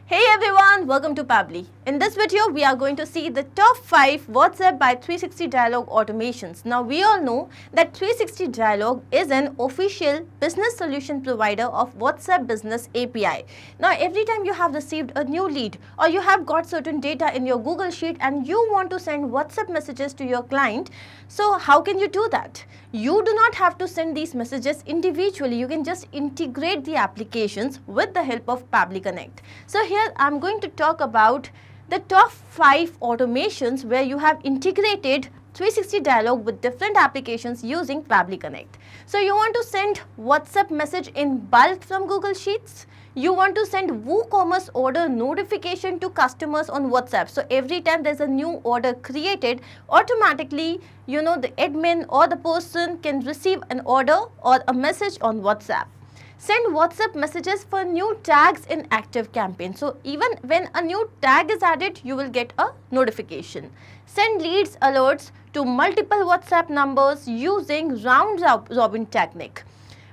Hey everyone, welcome to Pabbly. In this video, we are going to see the top 5 WhatsApp by 360dialog automations. Now, we all know that 360dialog is an official business solution provider of WhatsApp Business API. Now, every time you have received a new lead or you have got certain data in your Google Sheet and you want to send WhatsApp messages to your client, so how can you do that? You do not have to send these messages individually. You can just integrate the applications with the help of Pabbly Connect. So here I'm going to talk about the top 5 automations where you have integrated 360dialog with different applications using Pabbly Connect. So you want to send WhatsApp message in bulk from Google Sheets. You want to send WooCommerce order notification to customers on WhatsApp. So every time there's a new order created, automatically, the admin or the person can receive an order or a message on WhatsApp. Send WhatsApp messages for new tags in ActiveCampaign. So even when a new tag is added, you will get a notification. Send leads alerts to multiple WhatsApp numbers using round robin technique.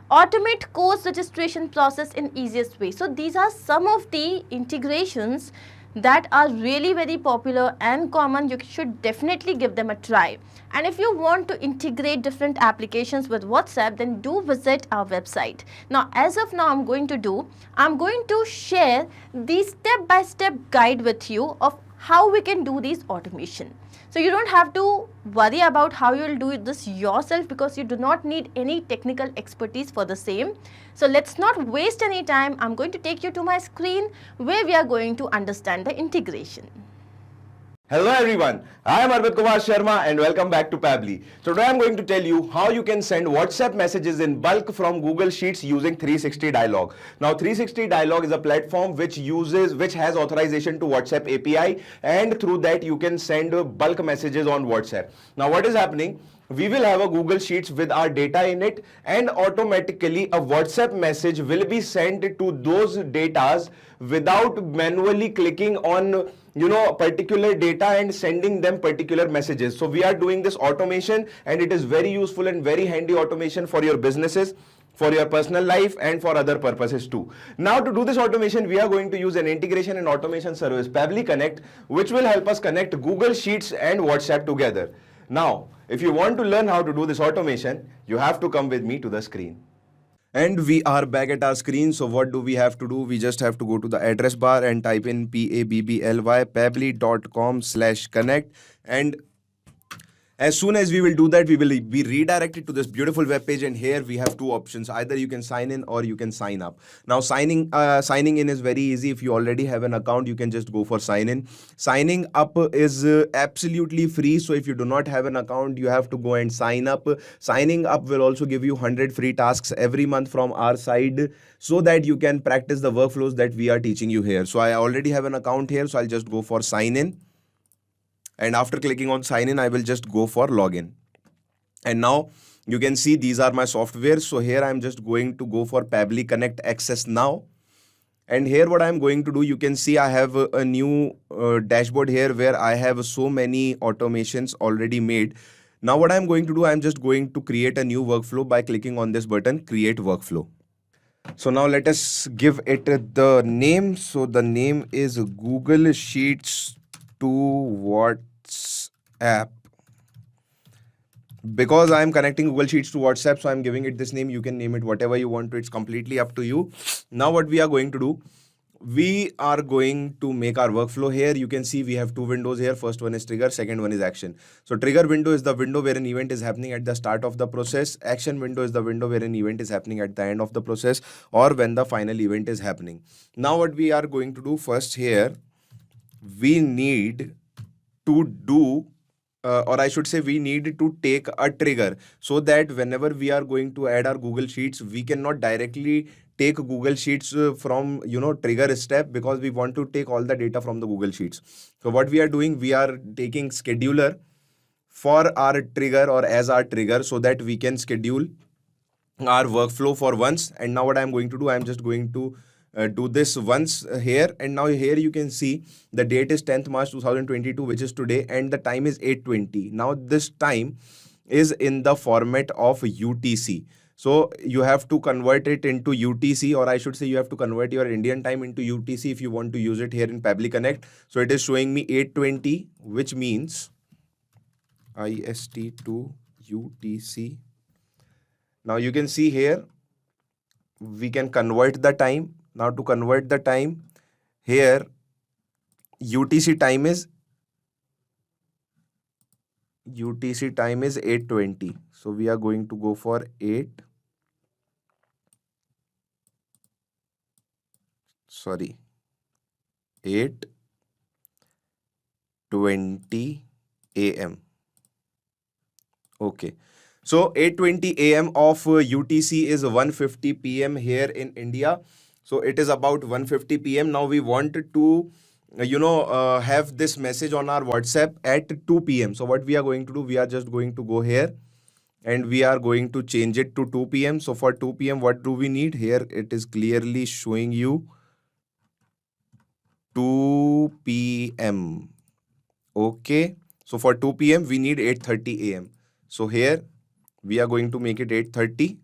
Automate course registration process in easiest way. So these are some of the integrations that are really very popular and common. You should definitely give them a try. And if you want to integrate different applications with WhatsApp, then do visit our website. Now, as of now, I'm going to share the step-by-step guide with you of how we can do these automation. So you don't have to worry about how you will do this yourself because you do not need any technical expertise for the same. So let's not waste any time. I'm going to take you to my screen where we are going to understand the integration. Hello everyone, I am Arvind Kumar Sharma and welcome back to Pabbly. So today I am going to tell you how you can send WhatsApp messages in bulk from Google Sheets using 360dialog. Now 360dialog is a platform which has authorization to WhatsApp API, and through that you can send bulk messages on WhatsApp. Now what is happening? We will have a Google Sheets with our data in it, and automatically a WhatsApp message will be sent to those datas without manually clicking on particular data and sending them particular messages. So we are doing this automation, and it is very useful and very handy automation for your businesses, for your personal life, and for other purposes too. Now to do this automation, we are going to use an integration and automation service, Pabbly Connect, which will help us connect Google Sheets and WhatsApp together. Now, if you want to learn how to do this automation, you have to come with me to the screen. And we are back at our screen. So what do we have to do? We just have to go to the address bar and type in Pabbly, pabbly.com/connect, and as soon as we will do that, we will be redirected to this beautiful web page, and here we have two options. Either you can sign in or you can sign up. Now signing in is very easy. If you already have an account, you can just go for sign in. Signing up is absolutely free. So if you do not have an account, you have to go and sign up. Signing up will also give you 100 free tasks every month from our side, so that you can practice the workflows that we are teaching you here. So I already have an account here, so I'll just go for sign in. And after clicking on sign in, I will just go for login. And now you can see these are my software. So here I'm just going to go for Pabbly Connect Access Now. And here what I'm going to do, you can see I have a new dashboard here where I have so many automations already made. Now what I'm going to do, I'm just going to create a new workflow by clicking on this button, Create Workflow. So now let us give it the name. So the name is Google Sheets to WhatsApp. Because I am connecting Google Sheets to WhatsApp, so I am giving it this name. You can name it whatever you want to. It's completely up to you. Now what we are going to do, we are going to make our workflow here. You can see we have two windows here. First one is trigger, second one is action. So trigger window is the window where an event is happening at the start of the process. Action window is the window where an event is happening at the end of the process, or when the final event is happening. Now what we are going to do first here, we need to do or I should say we need to take a trigger, so that whenever we are going to add our Google Sheets, we cannot directly take Google Sheets from trigger step, because we want to take all the data from the Google Sheets. So what we are doing, we are taking scheduler for our trigger or as our trigger, so that we can schedule our workflow for once. And now what I'm going to do, I'm just going to do this once here, and now here you can see the date is 10th March 2022, which is today, and the time is 8:20. Now this time is in the format of UTC. So you have to convert it into UTC, or I should say you have to convert your Indian time into UTC if you want to use it here in Pabbly Connect. So it is showing me 8:20, which means IST to UTC. Now you can see here, we can convert the time. Now to convert the time, here UTC time is 8:20. So we are going to go for 8:20 a.m. Okay. So 8:20 a.m. of UTC is 1:50 p.m. here in India. So it is about 1:50 p.m. Now we want to have this message on our WhatsApp at 2 p.m. So what we are going to do, we are just going to go here and we are going to change it to 2 p.m. So for 2 p.m. what do we need? Here it is clearly showing you 2 p.m. Okay. So for 2 p.m. we need 8:30 a.m. So here we are going to make it 8:30.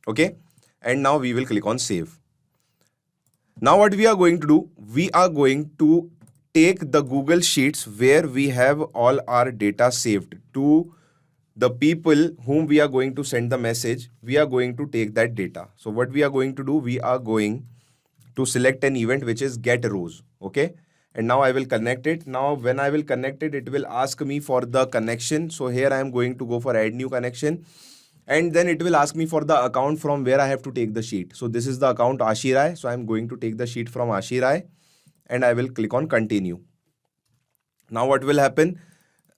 Okay. And now we will click on save. Now what we are going to do, we are going to take the Google Sheets where we have all our data saved to the people whom we are going to send the message. We are going to take that data. So what we are going to do, we are going to select an event which is get rows. Okay. And now I will connect it. Now when I will connect it, it will ask me for the connection. So here I am going to go for add new connection. And then it will ask me for the account from where I have to take the sheet. So this is the account Ashirai. So I'm going to take the sheet from Ashirai and I will click on continue. Now what will happen?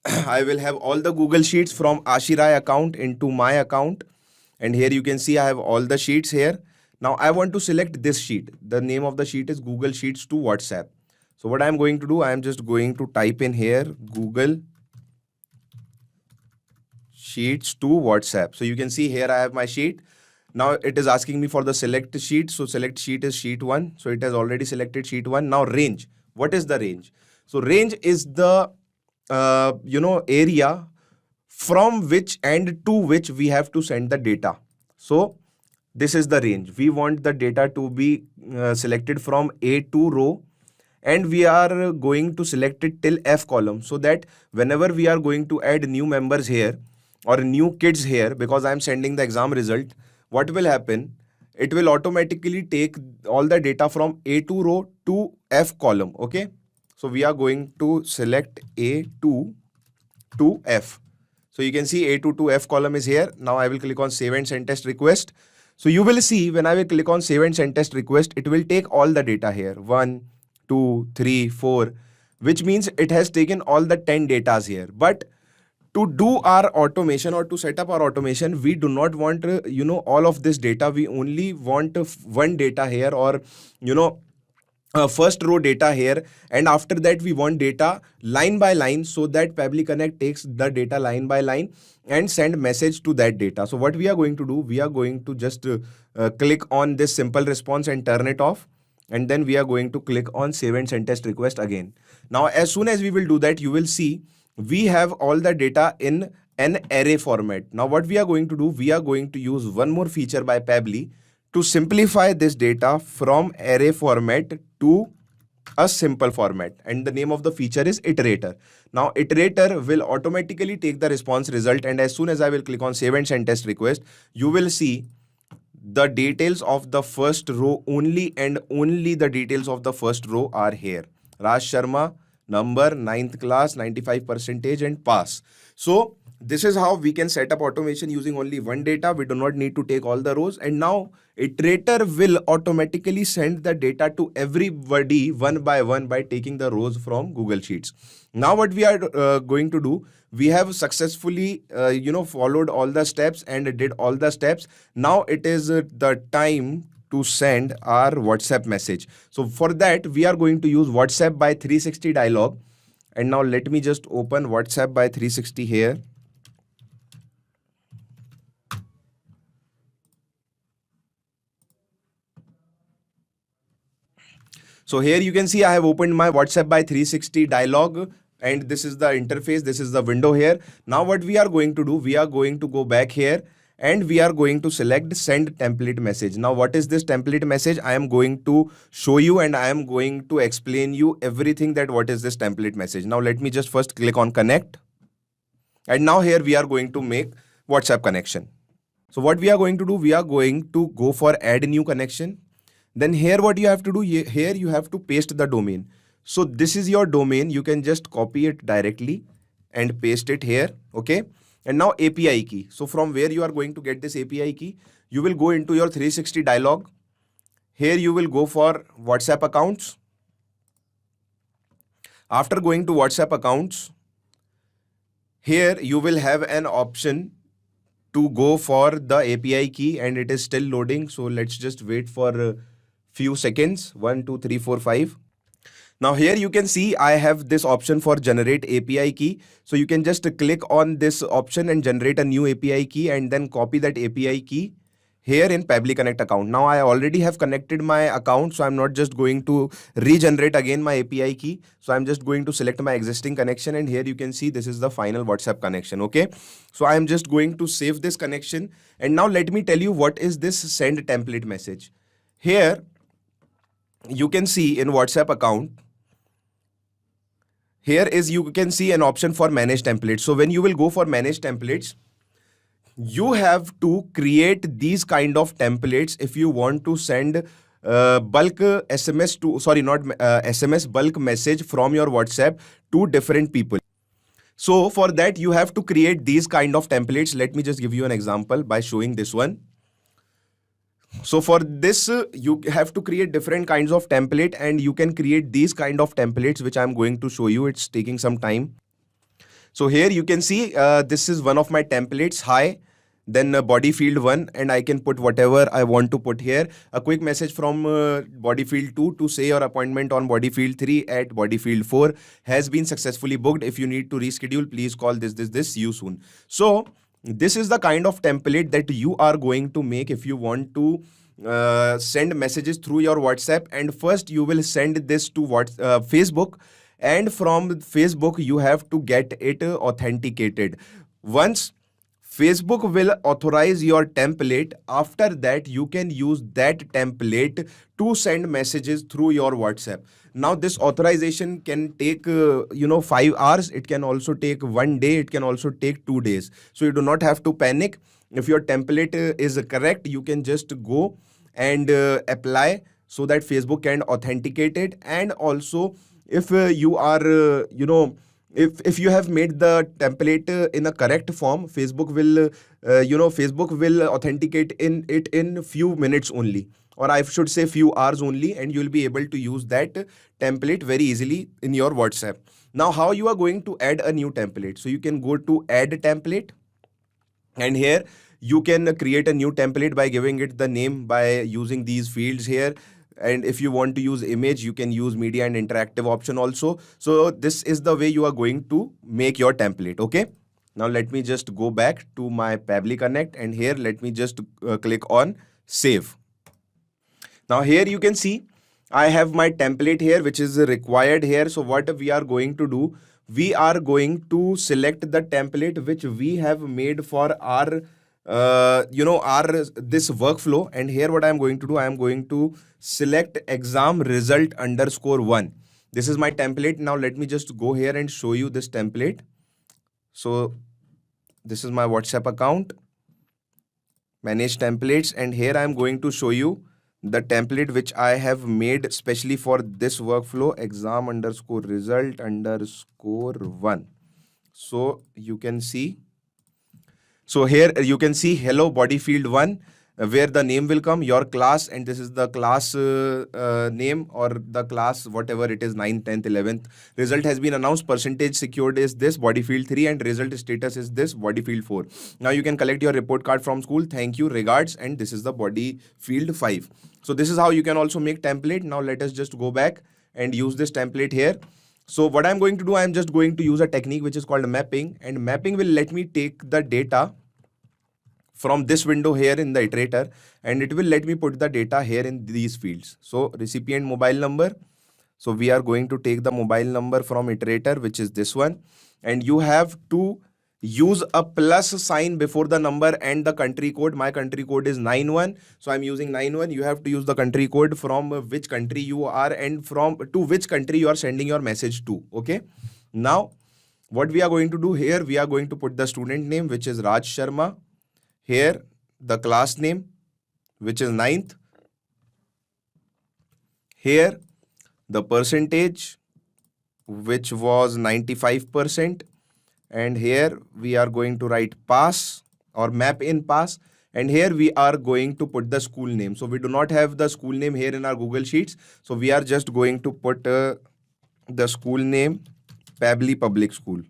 I will have all the Google Sheets from Ashirai account into my account. And here you can see I have all the sheets here. Now I want to select this sheet. The name of the sheet is Google Sheets to WhatsApp. So what I'm going to do, I'm just going to type in here Google Sheets to WhatsApp. So you can see here I have my sheet. Now it is asking me for the select sheet. So select sheet is sheet 1. So it has already selected sheet 1. Now range. What is the range? So range is the area from which and to which we have to send the data. So this is the range. We want the data to be selected from A to row. And we are going to select it till F column, so that whenever we are going to add new members here or new kids here, because I am sending the exam result, what will happen? It will automatically take all the data from A to row to F column. Okay. So we are going to select A2 to F. So you can see A2 to F column is here. Now I will click on save and send test request. So you will see when I will click on save and send test request, it will take all the data here. 1, 2, 3, 4, which means it has taken all the 10 datas here. But to do our automation or to set up our automation, we do not want, all of this data. We only want one data here, or, first row data here. And after that, we want data line by line, so that Pabbly Connect takes the data line by line and send message to that data. So what we are going to do, we are going to just click on this simple response and turn it off. And then we are going to click on save and send test request again. Now, as soon as we will do that, you will see we have all the data in an array format. Now, what we are going to do, we are going to use one more feature by Pabbly to simplify this data from array format to a simple format. And the name of the feature is iterator. Now, iterator will automatically take the response result. And as soon as I will click on save and send test request, you will see the details of the first row only, and only the details of the first row are here. Raj Sharma, number, 9th class, 95% and pass. So this is how we can set up automation using only one data. We do not need to take all the rows. And now iterator will automatically send the data to everybody one by one by taking the rows from Google Sheets. Now what we are going to do, we have successfully followed all the steps and did all the steps. Now it is the time to send our WhatsApp message. So for that, we are going to use WhatsApp by 360 dialog. And now let me just open WhatsApp by 360 here. So here you can see I have opened my WhatsApp by 360 dialog and this is the interface, this is the window here. Now what we are going to do, we are going to go back here and we are going to select send template message. Now what is this template message? I am going to show you and I am going to explain you everything that what is this template message. Now let me just first click on connect, and now here we are going to make WhatsApp connection. So what we are going to do, we are going to go for add new connection. Then here what you have to do, here you have to paste the domain. So this is your domain, you can just copy it directly and paste it here, okay? And now API key. So from where you are going to get this API key, you will go into your 360 dialog. Here you will go for WhatsApp accounts. After going to WhatsApp accounts, here you will have an option to go for the API key, and it is still loading. So let's just wait for a few seconds. 1, 2, 3, 4, 5. Now here you can see I have this option for generate API key. So you can just click on this option and generate a new API key and then copy that API key here in Pabbly Connect account. Now I already have connected my account, so I'm not just going to regenerate again my API key. So I'm just going to select my existing connection, and here you can see this is the final WhatsApp connection, okay? So I'm just going to save this connection, and now let me tell you what is this send template message. Here you can see in WhatsApp account, here is you can see an option for manage templates. So when you will go for manage templates, you have to create these kind of templates if you want to send bulk SMS to, sorry, not SMS, bulk message from your WhatsApp to different people. So for that, you have to create these kind of templates. Let me just give you an example by showing this one. So for this, you have to create different kinds of template, and you can create these kind of templates, which I'm going to show you. It's taking some time. So here you can see this is one of my templates. Hi, then body field 1, and I can put whatever I want to put here. A quick message from body field 2 to say your appointment on body field 3 at body field 4 has been successfully booked. If you need to reschedule, please call this. See you soon. So this is the kind of template that you are going to make if you want to send messages through your WhatsApp. And first you will send this to Facebook, and from Facebook you have to get it authenticated. Once Facebook will authorize your template, after that you can use that template to send messages through your WhatsApp. Now this authorization can take 5 hours. It can also take 1 day. It can also take 2 days. So you do not have to panic. If your template is correct, you can just go and apply so that Facebook can authenticate it. And also if you are if you have made the template in a correct form, Facebook will authenticate it in few minutes only, or I should say few hours only, and you'll be able to use that template very easily in your WhatsApp. Now how you are going to add a new template? So you can go to add template, and here you can create a new template by giving it the name by using these fields here. And if you want to use image, you can use media and interactive option also. So this is the way you are going to make your template, okay? Now let me just go back to my Pabbly Connect, and here let me just click on save. Now here you can see I have my template here, which is required here. So what we are going to do, we are going to select the template which we have made for our this workflow. And here what I am going to do, I am going to select exam result _1. This is my template. Now let me just go here and show you this template. So this is my WhatsApp account, manage templates, and here I am going to show you the template which I have made specially for this workflow, exam _result _1. So you can see, so here you can see hello body field 1, where the name will come, your class, and this is the class name or the class whatever it is, 9th, 10th, 11th. Result has been announced, percentage secured is this, body field 3, and result status is this, body field 4. Now you can collect your report card from school, thank you, regards, and this is the body field 5. So this is how you can also make template. Now let us just go back and use this template here. So what I'm going to do, I'm just going to use a technique which is called mapping, and mapping will let me take the data from this window here in the iterator, and it will let me put the data here in these fields. So recipient mobile number, So we are going to take the mobile number from iterator, which is this one, and you have to use a plus sign before the number and the country code. My country code is 91, so I'm using 91. You have to use the country code from which country you are and from to which country you are sending your message to. Okay, now what we are going to do here, we are going to put the student name, which is Raj Sharma, here the class name, which is 9th, here the percentage, which was 95%, and here we are going to write pass or map in pass, and here we are going to put the school name. So we do not have the school name here in our Google Sheets, so we are just going to put the school name Pabbly Public School.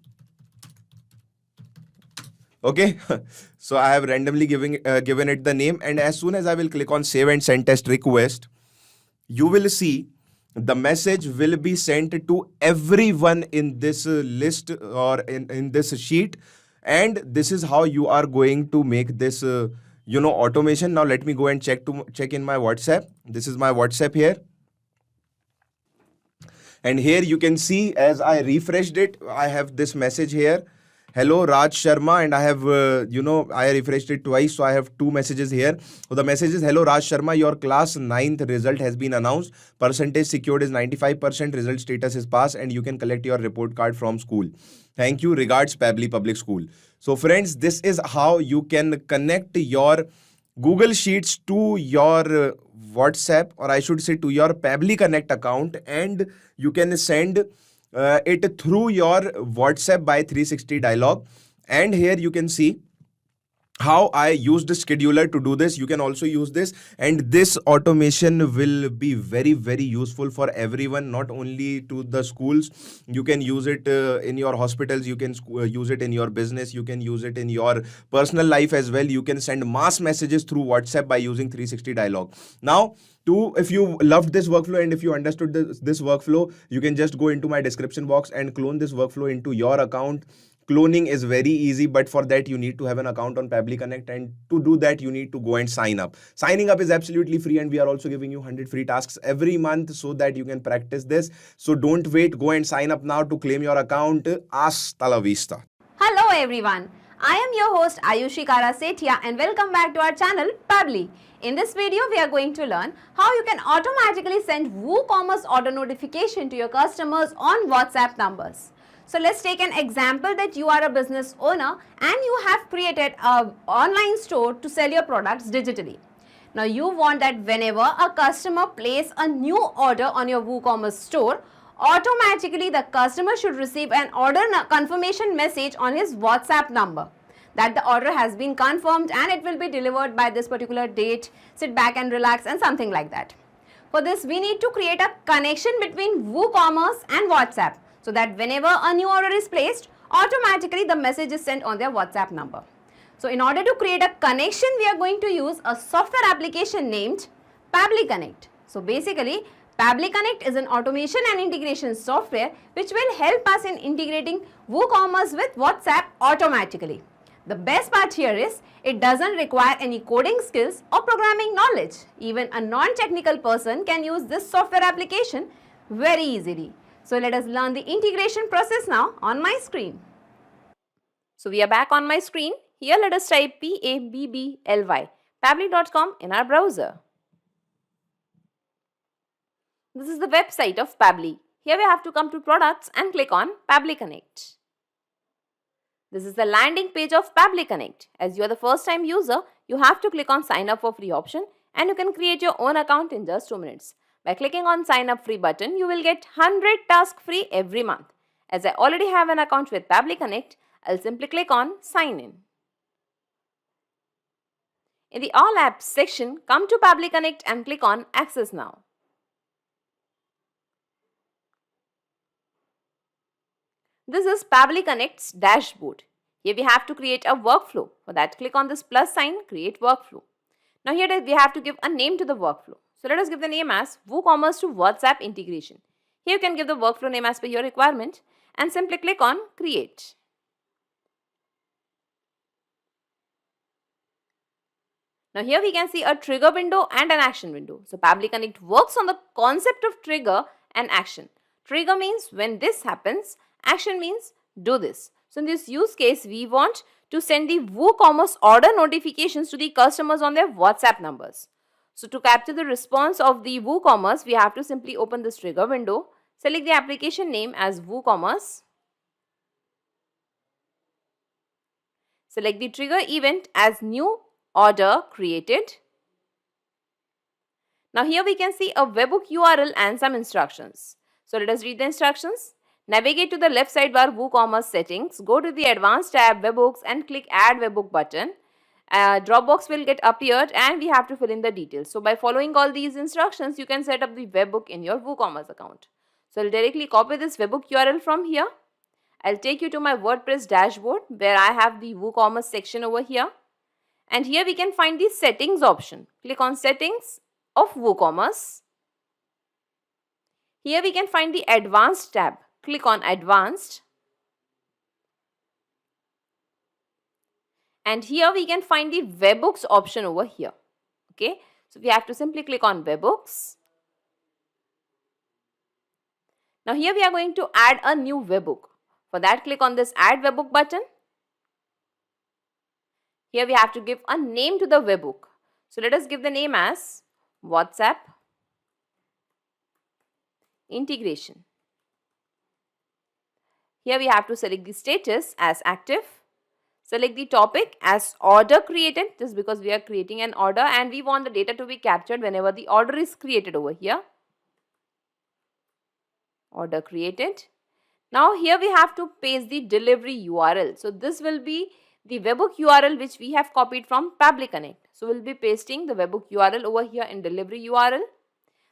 Okay, so I have randomly given it the name, and as soon as I will click on save and send test request, you will see the message will be sent to everyone in this list or in this sheet, and this is how you are going to make this automation. Now let me go and check in my WhatsApp. This is my WhatsApp here, and here you can see as I refreshed it, I have this message here. Hello Raj Sharma, and I have I refreshed it twice, so I have two messages here. So the message is, hello Raj Sharma, your class 9th result has been announced. Percentage secured is 95%, result status is pass, and you can collect your report card from school. Thank you, regards Pabbly Public School. So friends, this is how you can connect your Google Sheets to your WhatsApp, or I should say to your Pabbly Connect account, and you can send it through your WhatsApp by 360dialog. And here you can see how I used the scheduler to do this. You can also use this, and this automation will be very, very useful for everyone, not only to the schools. You can use it in your hospitals, you can use it in your business, you can use it in your personal life as well. You can send mass messages through WhatsApp by using 360dialog. Now, if you loved this workflow and if you understood this workflow, you can just go into my description box and clone this workflow into your account. Cloning is very easy, but for that you need to have an account on Pabbly Connect, and to do that you need to go and sign up. Signing up is absolutely free, and we are also giving you 100 free tasks every month so that you can practice this. So don't wait, go and sign up now to claim your account. Hasta la vista. Hello everyone, I am your host Ayushi Karasetia, and welcome back to our channel Pabbly. In this video, we are going to learn how you can automatically send WooCommerce auto notification to your customers on WhatsApp numbers. So let's take an example that you are a business owner and you have created an online store to sell your products digitally. Now you want that whenever a customer places a new order on your WooCommerce store, automatically the customer should receive an order confirmation message on his WhatsApp number that the order has been confirmed and it will be delivered by this particular date. Sit back and relax and something like that. For this, we need to create a connection between WooCommerce and WhatsApp, so that whenever a new order is placed, automatically the message is sent on their WhatsApp number. So in order to create a connection, we are going to use a software application named Pabbly Connect. So basically, Pabbly Connect is an automation and integration software which will help us in integrating WooCommerce with WhatsApp automatically. The best part here is it doesn't require any coding skills or programming knowledge. Even a non-technical person can use this software application very easily. So let us learn the integration process now on my screen. So we are back on my screen. Here let us type Pabbly, pabbly.com in our browser. This is the website of Pabbly. Here we have to come to products and click on Pabbly Connect. This is the landing page of Pabbly Connect. As you are the first time user, you have to click on sign up for free option, and you can create your own account in just 2 minutes. By clicking on sign up free button, you will get 100 tasks free every month. As I already have an account with Pabbly Connect, I'll simply click on sign in. In the all apps section, come to Pabbly Connect and click on access now. This is Pabbly Connect's dashboard. Here we have to create a workflow. For that, click on this plus sign, create workflow. Now here we have to give a name to the workflow. So let us give the name as WooCommerce to WhatsApp integration. Here you can give the workflow name as per your requirement and simply click on create. Now here we can see a trigger window and an action window. So Pabbly Connect works on the concept of trigger and action. Trigger means when this happens, action means do this. So in this use case, we want to send the WooCommerce order notifications to the customers on their WhatsApp numbers. So to capture the response of the WooCommerce, we have to simply open this trigger window, select the application name as WooCommerce, select the trigger event as new order created. Now here we can see a webhook URL and some instructions. So let us read the instructions. Navigate to the left sidebar WooCommerce settings, go to the advanced tab webhooks and click add webhook button. Dropbox will get appeared and we have to fill in the details. So by following all these instructions, you can set up the webhook in your WooCommerce account. So I'll directly copy this webhook URL from here. I'll take you to my WordPress dashboard where I have the WooCommerce section over here. And here we can find the settings option. Click on settings of WooCommerce. Here we can find the advanced tab. Click on advanced. And here we can find the webhooks option over here. Okay, so we have to simply click on webhooks. Now here we are going to add a new webhook. For that, click on this add webhook button. Here we have to give a name to the webhook. So let us give the name as WhatsApp integration. Here we have to select the status as active. Select the topic as order created, just because we are creating an order and we want the data to be captured whenever the order is created over here. Order created. Now here we have to paste the delivery URL. So this will be the webhook URL which we have copied from Pabbly Connect. So we'll be pasting the webhook URL over here in delivery URL.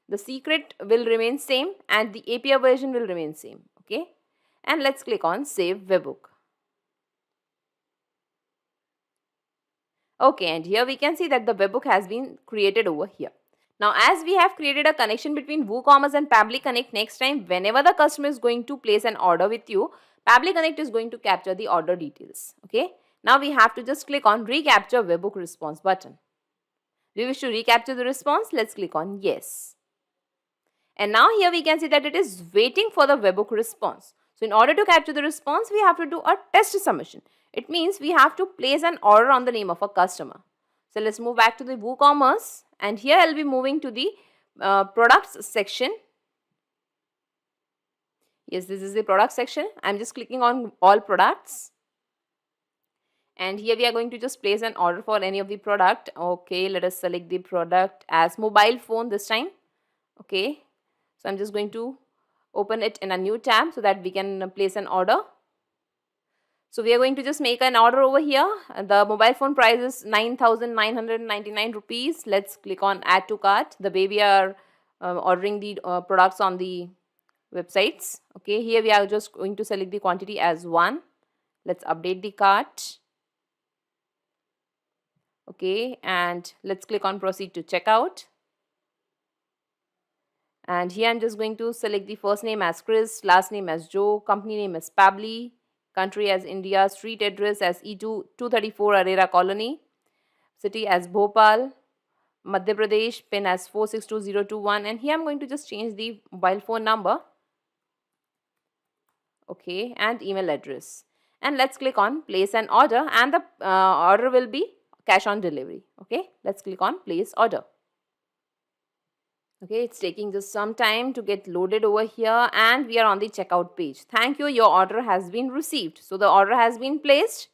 The secret will remain same and the API version will remain same. Okay. And let's click on save webhook. Okay, and here we can see that the webhook has been created over here. Now as we have created a connection between WooCommerce and Pabbly Connect, next time whenever the customer is going to place an order with you, Pabbly Connect is going to capture the order details. Okay. Now we have to just click on recapture webhook response button. Do you wish to recapture the response? Let's click on yes. And now here we can see that it is waiting for the webhook response. So in order to capture the response, we have to do a test submission. It means we have to place an order on the name of a customer. So let's move back to the WooCommerce and here I'll be moving to the products section. Yes, this is the product section. I'm just clicking on all products. And here we are going to just place an order for any of the product. Okay, let us select the product as mobile phone this time. Okay, so I'm just going to open it in a new tab so that we can place an order. So we are going to just make an order over here. The mobile phone price is 9,999 rupees. Let's click on add to cart. The way we are ordering the products on the websites. Okay, here we are just going to select the quantity as 1. Let's update the cart. Okay, and let's click on proceed to checkout. And here I'm just going to select the first name as Chris, last name as Joe, company name as Pabbly, country as India, street address as E2 234 Arera Colony, city as Bhopal, Madhya Pradesh, PIN as 462021, and here I'm going to just change the mobile phone number. Okay, and email address. And let's click on place an order and the order will be cash on delivery. Okay, let's click on place order. Okay, it's taking just some time to get loaded over here and we are on the checkout page. Thank you, your order has been received. So the order has been placed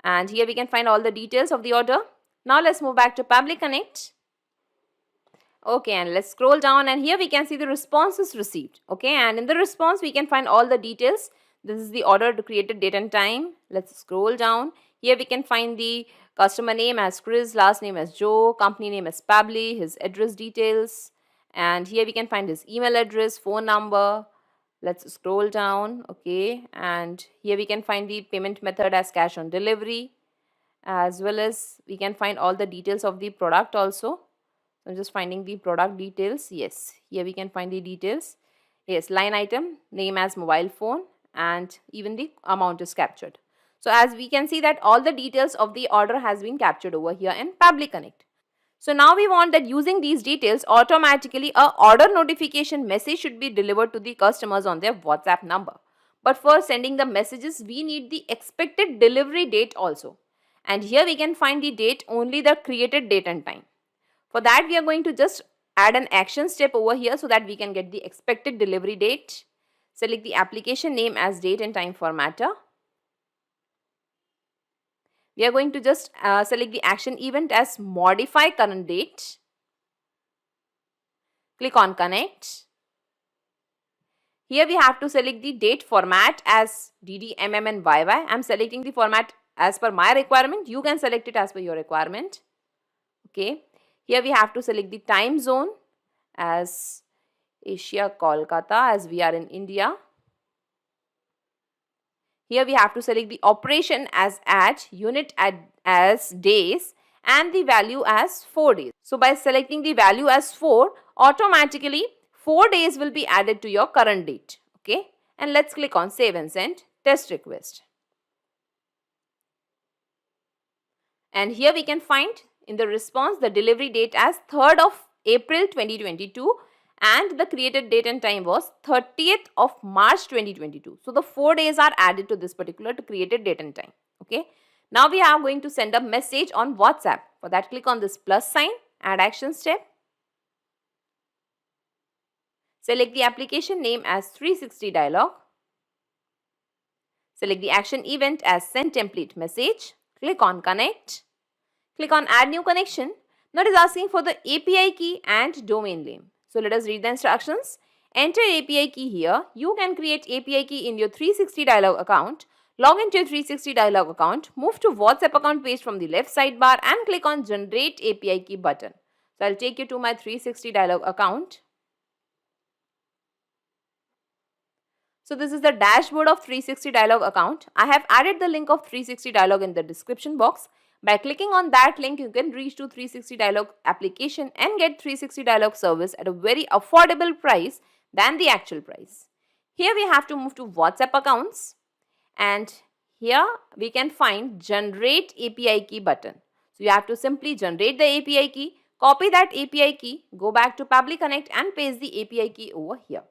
and here we can find all the details of the order. Now let's move back to Pabbly Connect. Okay, and let's scroll down and here we can see the responses received. Okay, and in the response we can find all the details. This is the order created date and time. Let's scroll down. Here we can find the customer name as Chris, last name as Joe, company name as Pabbly, his address details. And here we can find his email address, phone number. Let's scroll down. Okay, and here we can find the payment method as cash on delivery, as well as we can find all the details of the product also. So I'm just finding the product details. Yes, here we can find the details. Yes, line item, name as mobile phone, and even the amount is captured. So as we can see that all the details of the order has been captured over here in Pabbly Connect. So now we want that using these details, automatically a order notification message should be delivered to the customers on their WhatsApp number. But for sending the messages, we need the expected delivery date also. And here we can find the date, only the created date and time. For that, we are going to just add an action step over here so that we can get the expected delivery date. Select the application name as date and time formatter. We are going to just select the action event as modify current date. Click on connect. Here we have to select the date format as DD, MM and YY. I am selecting the format as per my requirement. You can select it as per your requirement. Okay. Here we have to select the time zone as Asia, Kolkata, as we are in India. Here we have to select the operation as at, unit as days, and the value as 4 days. So by selecting the value as 4, automatically 4 days will be added to your current date. Okay. And let's click on save and send test request. And here we can find in the response the delivery date as 3rd of April 2022 and the created date and time was 30th of March 2022. So the 4 days are added to this particular created date and time. Okay. Now we are going to send a message on WhatsApp. For that, click on this plus sign, add action step. Select the application name as 360dialog. Select the action event as send template message. Click on connect. Click on add new connection. Now it is asking for the API key and domain name. So let us read the instructions. Enter API key here. You can create API key in your 360dialog account. Log into your 360dialog account. Move to WhatsApp account page from the left sidebar and click on generate API key button. So I'll take you to my 360dialog account. So this is the dashboard of 360dialog account. I have added the link of 360dialog in the description box. By clicking on that link, you can reach to 360dialog application and get 360dialog service at a very affordable price than the actual price. Here we have to move to WhatsApp accounts and here we can find generate API key button. So you have to simply generate the API key, copy that API key, go back to Pabbly Connect and paste the API key over here.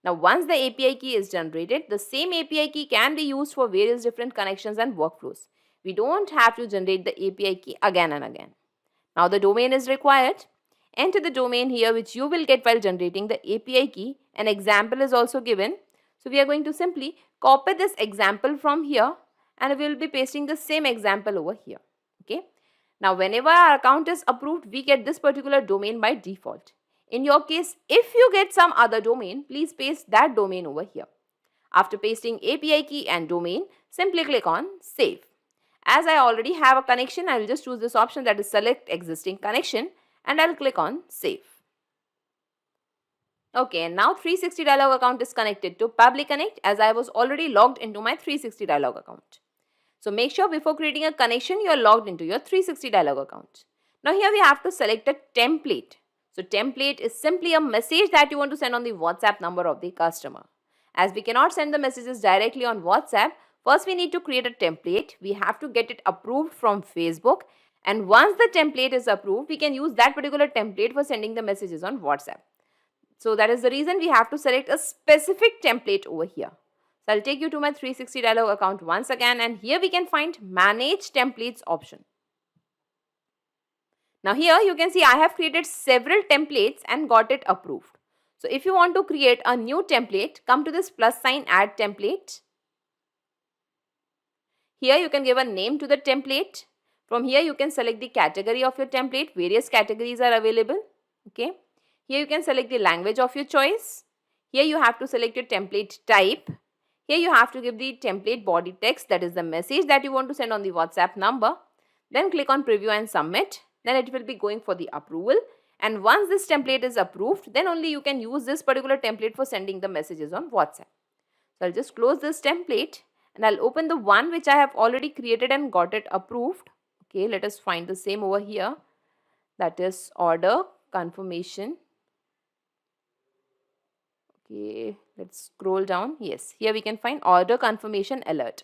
Now once the API key is generated, the same API key can be used for various different connections and workflows. We don't have to generate the API key again and again. Now the domain is required. Enter the domain here which you will get while generating the API key. An example is also given. So we are going to simply copy this example from here and we will be pasting the same example over here. Okay. Now whenever our account is approved, we get this particular domain by default. In your case, if you get some other domain, please paste that domain over here. After pasting API key and domain, simply click on save. As I already have a connection, I will just choose this option, that is select existing connection, and I will click on save. Okay, and now 360dialog account is connected to Pabbly Connect as I was already logged into my 360dialog account. So make sure before creating a connection, you are logged into your 360dialog account. Now here we have to select a template. So template is simply a message that you want to send on the WhatsApp number of the customer. As we cannot send the messages directly on WhatsApp, first we need to create a template. We have to get it approved from Facebook. And once the template is approved, we can use that particular template for sending the messages on WhatsApp. So that is the reason we have to select a specific template over here. So I'll take you to my 360dialog account once again and here we can find manage templates option. Now here you can see I have created several templates and got it approved. So if you want to create a new template, come to this plus sign add template. Here you can give a name to the template. From here you can select the category of your template. Various categories are available. Okay. Here you can select the language of your choice. Here you have to select your template type. Here you have to give the template body text, that is the message that you want to send on the WhatsApp number. Then click on preview and submit. Then it will be going for the approval. And once this template is approved, then only you can use this particular template for sending the messages on WhatsApp. So I'll just close this template and I'll open the one which I have already created and got it approved. Okay, let us find the same over here. That is order confirmation. Okay, let's scroll down. Yes, here we can find order confirmation alert.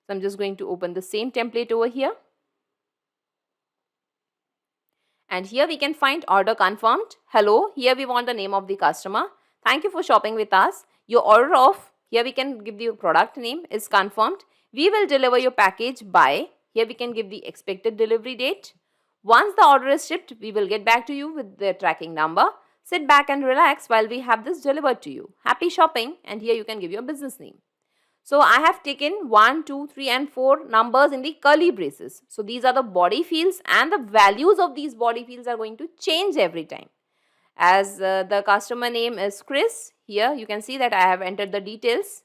So I'm just going to open the same template over here. And here we can find order confirmed. Hello, here we want the name of the customer. Thank you for shopping with us. Your order of, here we can give the product name is confirmed. We will deliver your package by, here we can give the expected delivery date. Once the order is shipped, we will get back to you with the tracking number. Sit back and relax while we have this delivered to you. Happy shopping, and here you can give your business name. So I have taken 1, 2, 3 and 4 numbers in the curly braces. So these are the body fields, and the values of these body fields are going to change every time. As the customer name is Chris, here you can see that I have entered the details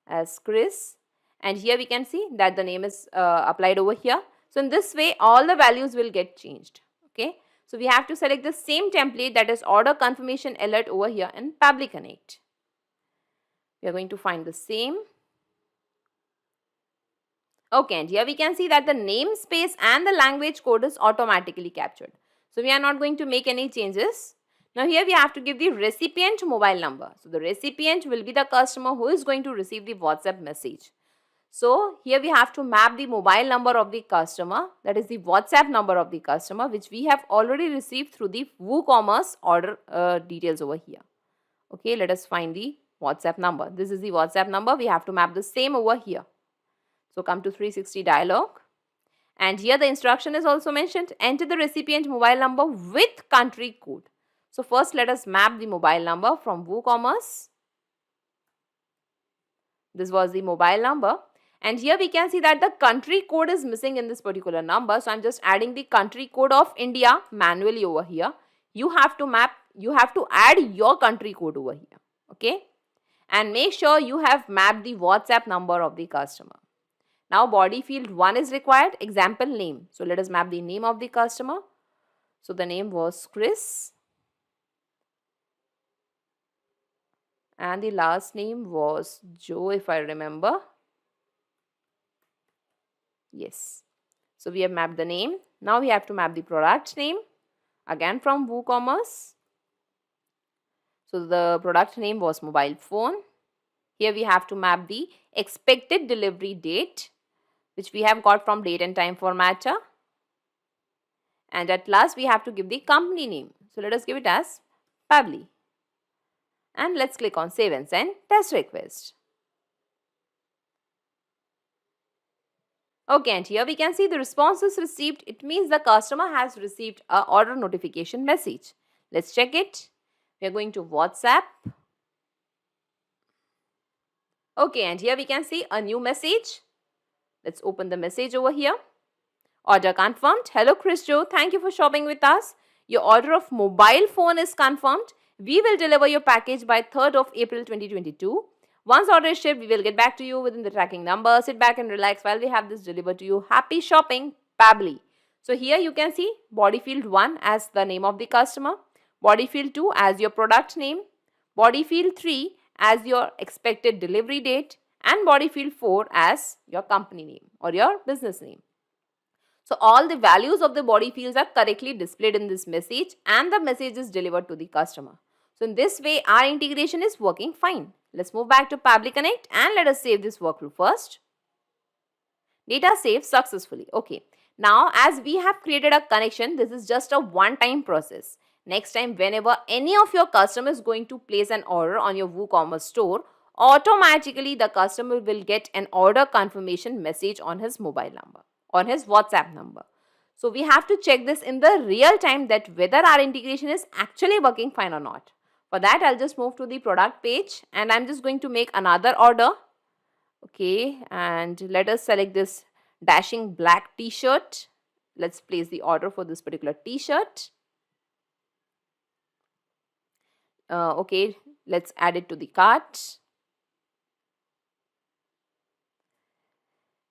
as Chris, and here we can see that the name is applied over here. So in this way all the values will get changed. Okay. So we have to select the same template, that is order confirmation alert, over here in Pabbly Connect. We are going to find the same. Okay, and here we can see that the namespace and the language code is automatically captured. So we are not going to make any changes. Now here we have to give the recipient mobile number. So the recipient will be the customer who is going to receive the WhatsApp message. So here we have to map the mobile number of the customer, that is the WhatsApp number of the customer, which we have already received through the WooCommerce order details over here. Okay, let us find the WhatsApp number. This is the WhatsApp number. We have to map the same over here. So come to 360 dialog, and here the instruction is also mentioned. Enter the recipient mobile number with country code. So first let us map the mobile number from WooCommerce. This was the mobile number, and here we can see that the country code is missing in this particular number. So I'm just adding the country code of India manually over here. You have to add your country code over here. Okay, and make sure you have mapped the WhatsApp number of the customer. Now body field 1 is required, example name. So let us map the name of the customer. So the name was Chris, and the last name was Joe, if I remember. Yes. So we have mapped the name. Now we have to map the product name, again from WooCommerce. So the product name was mobile phone. Here we have to map the expected delivery date, which we have got from date and time formatter. And at last we have to give the company name. So let us give it as Pabbly. And let's click on save and send test request. Okay, and here we can see the response is received. It means the customer has received a order notification message. Let's check it. We are going to WhatsApp. Okay, and here we can see a new message. Let's open the message over here. Order confirmed. Hello Chris Joe, thank you for shopping with us. Your order of mobile phone is confirmed. We will deliver your package by 3rd of April 2022. Once order is shipped, we will get back to you within the tracking number. Sit back and relax while we have this delivered to you. Happy shopping, Pabbly. So here you can see body field 1 as the name of the customer, body field 2 as your product name, body field 3 as your expected delivery date, and body field 4 as your company name or your business name. So all the values of the body fields are correctly displayed in this message, and the message is delivered to the customer. So in this way our integration is working fine. Let's move back to Pabbly Connect and let us save this workflow first. Data saved successfully. Okay. Now as we have created a connection, this is just a one-time process. Next time whenever any of your customers is going to place an order on your WooCommerce store, automatically the customer will get an order confirmation message on his mobile number, on his WhatsApp number. So we have to check this in the real time that whether our integration is actually working fine or not. For that I'll just move to the product page and I'm just going to make another order. Okay, and let us select this dashing black t-shirt. Let's place the order for this particular t-shirt. Okay, let's add it to the cart.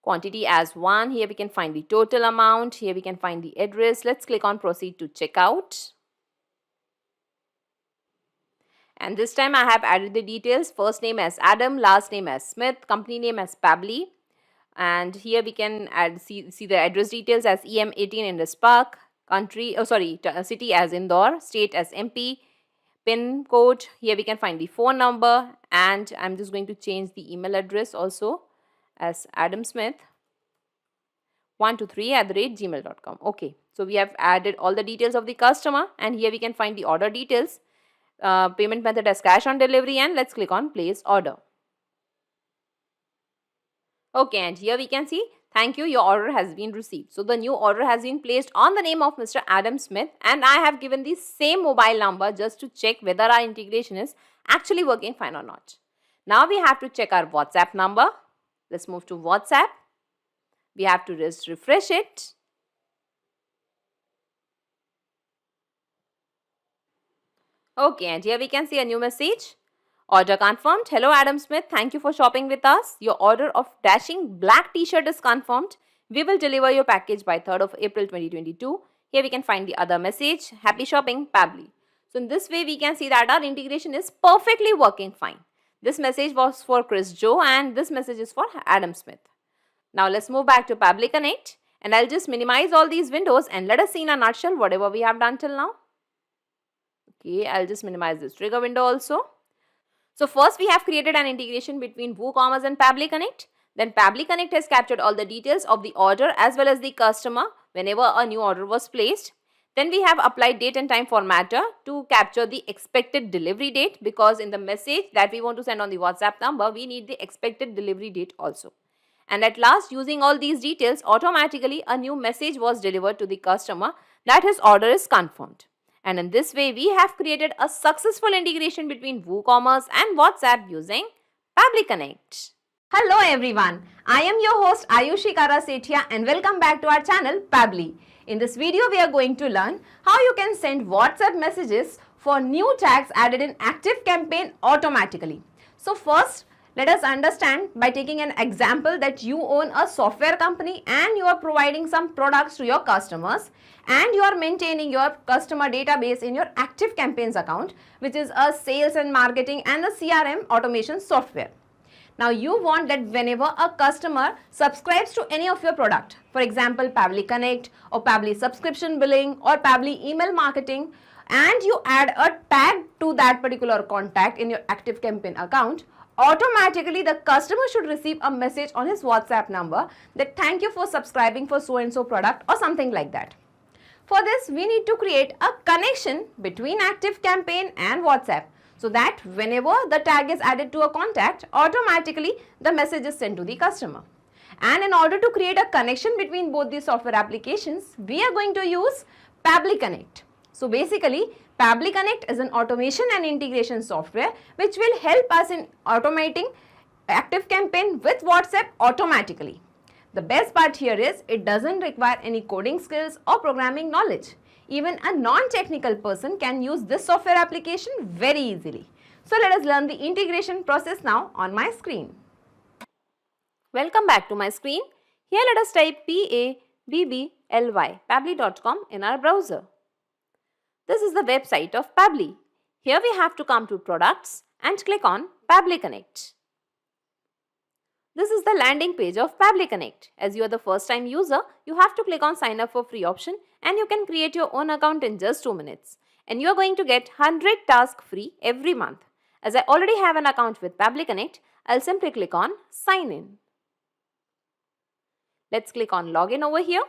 Quantity as 1. Here we can find the total amount. Here we can find the address. Let's click on proceed to checkout. And this time I have added the details. First name as Adam, last name as Smith, company name as Pabbly. And here we can add see the address details as EM18 Indus Park, country, city as Indore, state as MP, pin code. Here we can find the phone number, and I'm just going to change the email address also as adamsmith123@gmail.com. Okay, So we have added all the details of the customer, and here we can find the order details, payment method as cash on delivery, and let's click on place order. Okay, and here we can see, thank you, your order has been received. So the new order has been placed on the name of Mr. Adam Smith, and I have given the same mobile number just to check whether our integration is actually working fine or not. Now we have to check our WhatsApp number. Let's move to WhatsApp. We have to just refresh it. Okay, and here we can see a new message. Order confirmed. Hello Adam Smith, thank you for shopping with us. Your order of dashing black t-shirt is confirmed. We will deliver your package by 3rd of April 2022. Here we can find the other message. Happy shopping, Pabbly. So in this way we can see that our integration is perfectly working fine. This message was for Chris Joe and this message is for Adam Smith. Now let's move back to Pabbly Connect, and I'll just minimize all these windows and let us see in a nutshell whatever we have done till now. Okay, I'll just minimize this trigger window also. So first we have created an integration between WooCommerce and Pabbly Connect. Then Pabbly Connect has captured all the details of the order as well as the customer whenever a new order was placed. Then we have applied date and time formatter to capture the expected delivery date, because in the message that we want to send on the WhatsApp number, we need the expected delivery date also. And at last, using all these details, automatically a new message was delivered to the customer that his order is confirmed. And in this way, we have created a successful integration between WooCommerce and WhatsApp using Pabbly Connect. Hello everyone, I am your host Ayushi Karasethia and welcome back to our channel Pabbly. In this video, we are going to learn how you can send WhatsApp messages for new tags added in ActiveCampaign automatically. So first, let us understand by taking an example that you own a software company and you are providing some products to your customers and you are maintaining your customer database in your ActiveCampaigns account, which is a sales and marketing and a CRM automation software. Now you want that whenever a customer subscribes to any of your product, for example Pabbly Connect or Pabbly subscription billing or Pabbly email marketing, and you add a tag to that particular contact in your ActiveCampaign account, automatically the customer should receive a message on his WhatsApp number that thank you for subscribing for so and so product or something like that. For this, we need to create a connection between ActiveCampaign and WhatsApp, so that whenever the tag is added to a contact, automatically the message is sent to the customer. And in order to create a connection between both these software applications, we are going to use Pabbly Connect. So basically, Pabbly Connect is an automation and integration software which will help us in automating ActiveCampaign with WhatsApp automatically. The best part here is it doesn't require any coding skills or programming knowledge. Even a non-technical person can use this software application very easily. So let us learn the integration process now on my screen. Welcome back to my screen. Here let us type Pabbly, pabbly.com in our browser. This is the website of Pabbly. Here we have to come to products and click on Pabbly Connect. This is the landing page of Pabbly Connect. As you are the first time user, you have to click on sign up for free option and you can create your own account in just 2 minutes. And you are going to get 100 tasks free every month. As I already have an account with Pabbly Connect, I'll simply click on sign in. Let's click on login over here.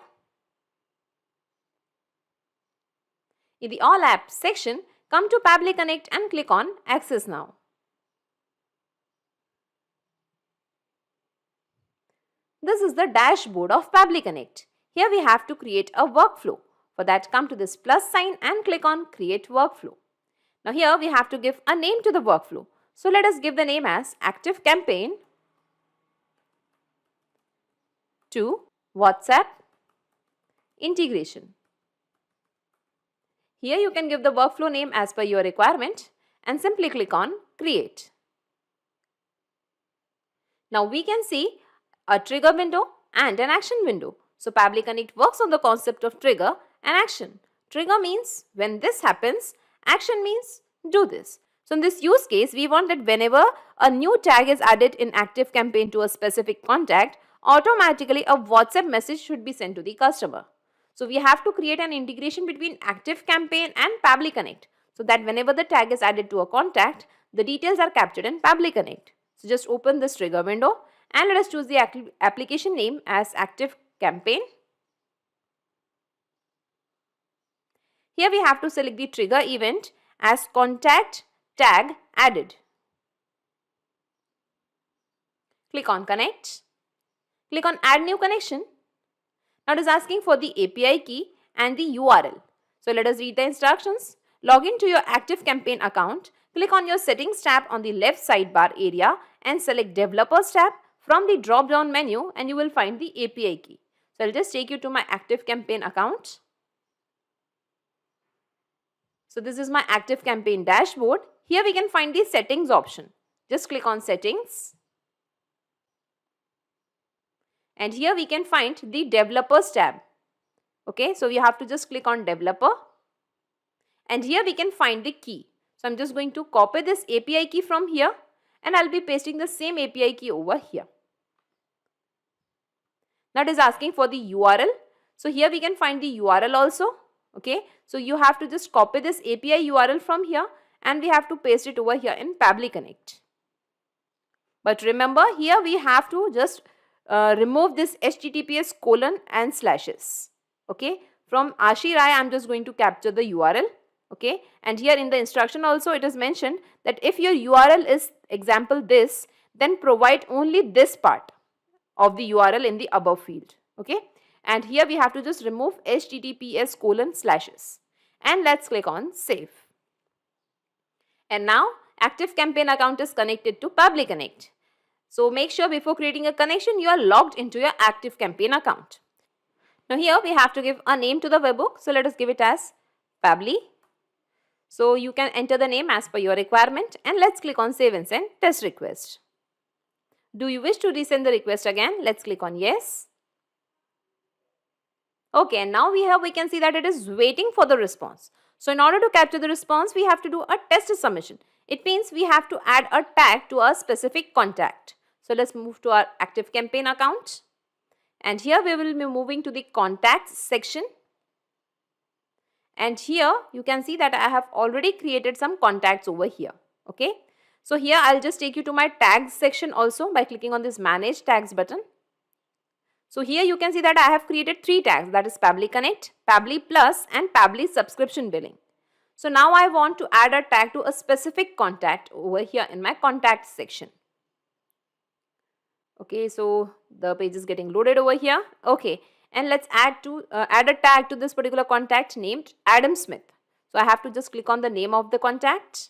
In the all apps section, come to Pabbly Connect and click on access now. This is the dashboard of Pabbly Connect. Here we have to create a workflow. For that, come to this plus sign and click on create workflow. Now here we have to give a name to the workflow. So let us give the name as ActiveCampaign to WhatsApp integration. Here you can give the workflow name as per your requirement and simply click on create. Now we can see a trigger window and an action window. So Pabbly Connect works on the concept of trigger and action. Trigger means when this happens, action means do this. So in this use case, we want that whenever a new tag is added in ActiveCampaign to a specific contact, automatically a WhatsApp message should be sent to the customer. So we have to create an integration between ActiveCampaign and Pabbly Connect so that whenever the tag is added to a contact, the details are captured in Pabbly Connect. So just open this trigger window and let us choose the application name as ActiveCampaign. Here we have to select the trigger event as contact tag added. Click on connect. Click on add new connection. Now it is asking for the API key and the URL. So let us read the instructions. Log into your ActiveCampaign account. Click on your settings tab on the left sidebar area and select developers tab from the drop down menu, and you will find the API key. So I'll just take you to my ActiveCampaign account. So this is my ActiveCampaign dashboard. Here we can find the settings option. Just click on settings. And here we can find the developers tab. Okay, so you have to just click on developer. And here we can find the key. So I'm just going to copy this API key from here and I'll be pasting the same API key over here. Now it is asking for the URL. So here we can find the URL also. Okay, so you have to just copy this API URL from here and we have to paste it over here in Pabbly Connect. But remember, here we have to just remove this https://. Okay, from Ashirai I'm just going to capture the URL. Okay, and here in the instruction also it is mentioned that if your URL is example this, then provide only this part of the URL in the above field. Okay, and here we have to just remove https:// and let's click on save. And now ActiveCampaign account is connected to Pabbly Connect. So make sure before creating a connection you are logged into your ActiveCampaign account. Now here we have to give a name to the webhook. So let us give it as Pabbly. So you can enter the name as per your requirement, and let's click on save and send test request. Do you wish to resend the request again? Let's click on yes. Okay, and now we can see that it is waiting for the response. So in order to capture the response, we have to do a test submission. It means we have to add a tag to a specific contact. So let's move to our ActiveCampaign account. And here we will be moving to the contacts section. And here you can see that I have already created some contacts over here. Okay. So here I'll just take you to my tags section also by clicking on this manage tags button. So here you can see that I have created 3 tags, that is Pabbly Connect, Pabbly Plus and Pabbly Subscription Billing. So now I want to add a tag to a specific contact over here in my contacts section. Okay, so the page is getting loaded over here. Okay, and let's add a tag to this particular contact named Adam Smith. So I have to just click on the name of the contact.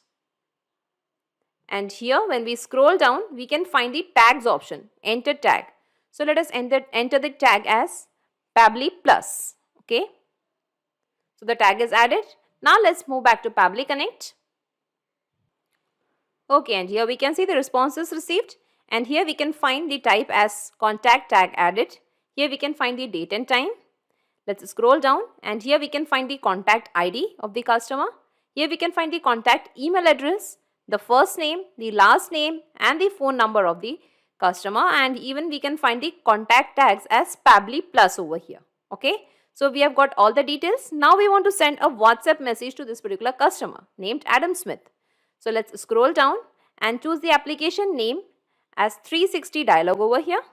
And here when we scroll down, we can find the tags option, enter tag. So let us enter the tag as Pabbly Plus. Okay, so the tag is added. Now let's move back to Pabbly Connect. Okay, and here we can see the responses received, and here we can find the type as contact tag added. Here we can find the date and time. Let's scroll down, and here we can find the contact ID of the customer. Here we can find the contact email address, the first name, the last name and the phone number of the customer, and even we can find the contact tags as Pabbly Plus over here. Okay, so we have got all the details. Now we want to send a WhatsApp message to this particular customer named Adam Smith. So let's scroll down and choose the application name as 360dialog over here.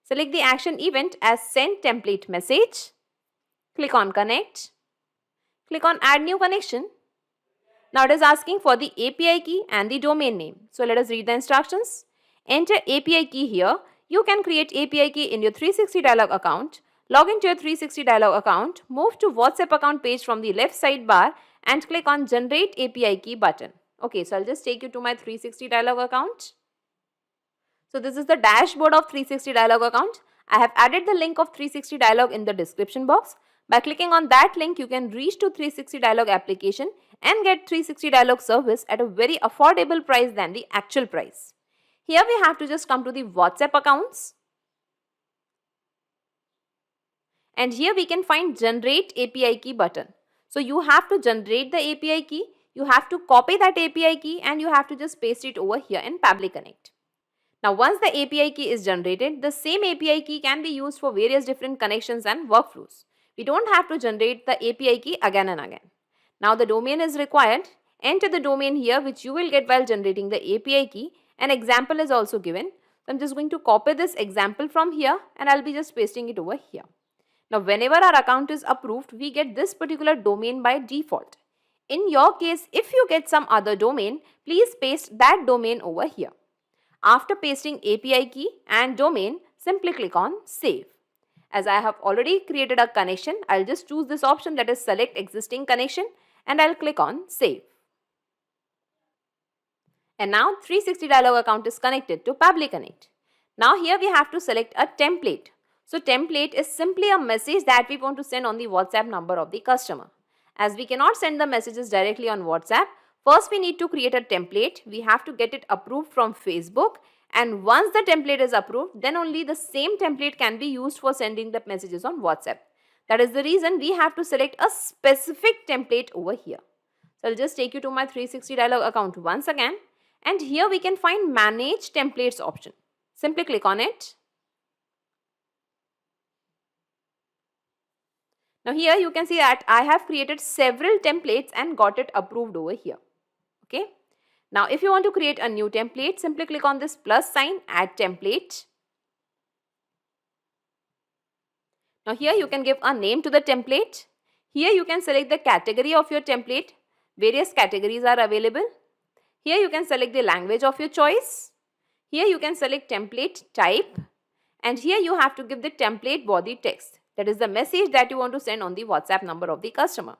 Select the action event as send template message. Click on connect. Click on add new connection. Now it is asking for the API key and the domain name. So let us read the instructions. Enter API key here. You can create API key in your 360dialog account. Log into your 360dialog account. Move to WhatsApp account page from the left sidebar and click on generate API key button. Okay, so I'll just take you to my 360dialog account. So this is the dashboard of 360dialog account. I have added the link of 360dialog in the description box. By clicking on that link, you can reach to 360dialog application and get 360dialog service at a very affordable price than the actual price. Here we have to just come to the WhatsApp accounts. And here we can find generate API key button. So you have to generate the API key, you have to copy that API key and you have to just paste it over here in Pabbly Connect. Now once the API key is generated, the same API key can be used for various different connections and workflows. We don't have to generate the API key again and again. Now the domain is required. Enter the domain here which you will get while generating the API key. An example is also given. So I'm just going to copy this example from here and I'll be just pasting it over here. Now whenever our account is approved, we get this particular domain by default. In your case, if you get some other domain, please paste that domain over here. After pasting API key and domain, simply click on Save. As I have already created a connection, I'll just choose this option, that is select existing connection, and I'll click on Save. And now 360dialog account is connected to Pabbly Connect. Now here we have to select a template. So template is simply a message that we want to send on the WhatsApp number of the customer. As we cannot send the messages directly on WhatsApp, first we need to create a template. We have to get it approved from Facebook, and once the template is approved, then only the same template can be used for sending the messages on WhatsApp. That is the reason we have to select a specific template over here. So I'll just take you to my 360dialog account once again, and here we can find Manage Templates option. Simply click on it. Now here you can see that I have created several templates and got it approved over here. Okay. Now if you want to create a new template, simply click on this plus sign, add template. Now here you can give a name to the template. Here you can select the category of your template. Various categories are available. Here you can select the language of your choice. Here you can select template type, and here you have to give the template body text. That is the message that you want to send on the WhatsApp number of the customer.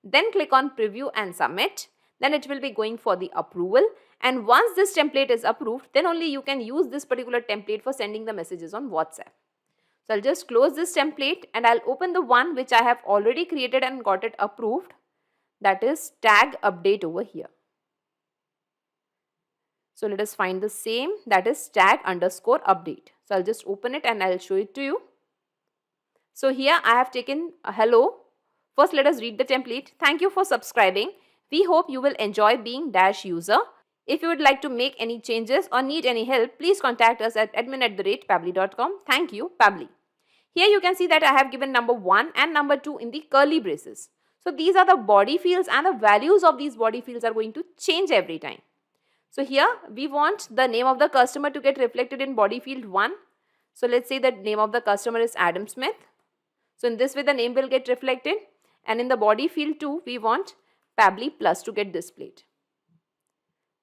Then click on preview and submit. Then it will be going for the approval, and once this template is approved, then only you can use this particular template for sending the messages on WhatsApp. So I'll just close this template and I'll open the one which I have already created and got it approved. That is tag update over here. So let us find the same, that is tag underscore update. So I'll just open it and I'll show it to you. So here I have taken a hello. First let us read the template. Thank you for subscribing. We hope you will enjoy being Dash user. If you would like to make any changes or need any help, please contact us at admin@pabbly.com. Thank you, Pabbly. Here you can see that I have given number 1 and number 2 in the curly braces. So these are the body fields, and the values of these body fields are going to change every time. So here we want the name of the customer to get reflected in body field 1. So let's say the name of the customer is Adam Smith. So in this way the name will get reflected, and in the body field 2 we want Pabbly Plus to get displayed.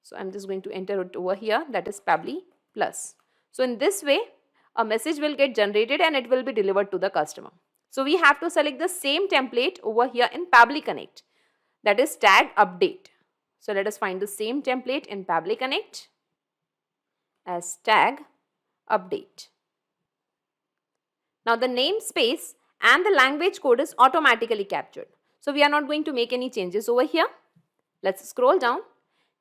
So I'm just going to enter it over here, that is Pabbly Plus. So in this way a message will get generated and it will be delivered to the customer. So we have to select the same template over here in Pabbly Connect, that is tag update. So let us find the same template in Pabbly Connect as tag update. Now the namespace and the language code is automatically captured. So we are not going to make any changes over here. Let's scroll down.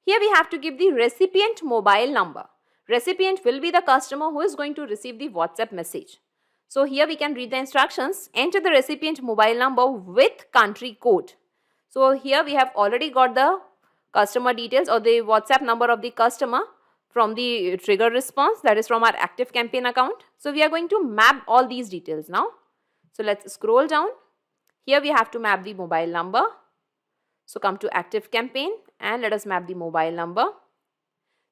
Here we have to give the recipient mobile number. Recipient will be the customer who is going to receive the WhatsApp message. So here we can read the instructions. Enter the recipient mobile number with country code. So here we have already got the customer details or the WhatsApp number of the customer from the trigger response, that is from our ActiveCampaign account. So we are going to map all these details now. So let's scroll down. Here we have to map the mobile number. So come to ActiveCampaign and let us map the mobile number.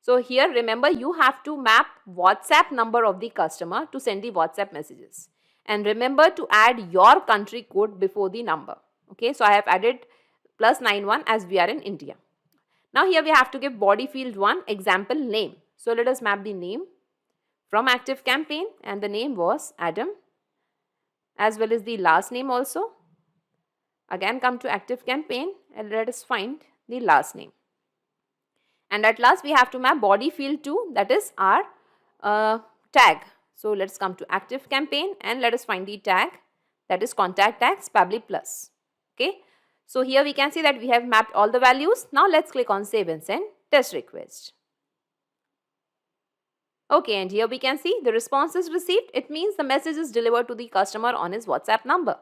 So here remember you have to map WhatsApp number of the customer to send the WhatsApp messages. And remember to add your country code before the number. Okay, so I have added +91 as we are in India. Now here we have to give body field 1 example name. So let us map the name from ActiveCampaign, and the name was Adam, as well as the last name also. Again come to ActiveCampaign and let us find the last name. And at last we have to map body field 2, that is our tag. So let's come to ActiveCampaign and let us find the tag, that is contact tags Pabbly Plus. Okay. So here we can see that we have mapped all the values. Now let's click on save and send test request. Okay, and here we can see the response is received. It means the message is delivered to the customer on his WhatsApp number.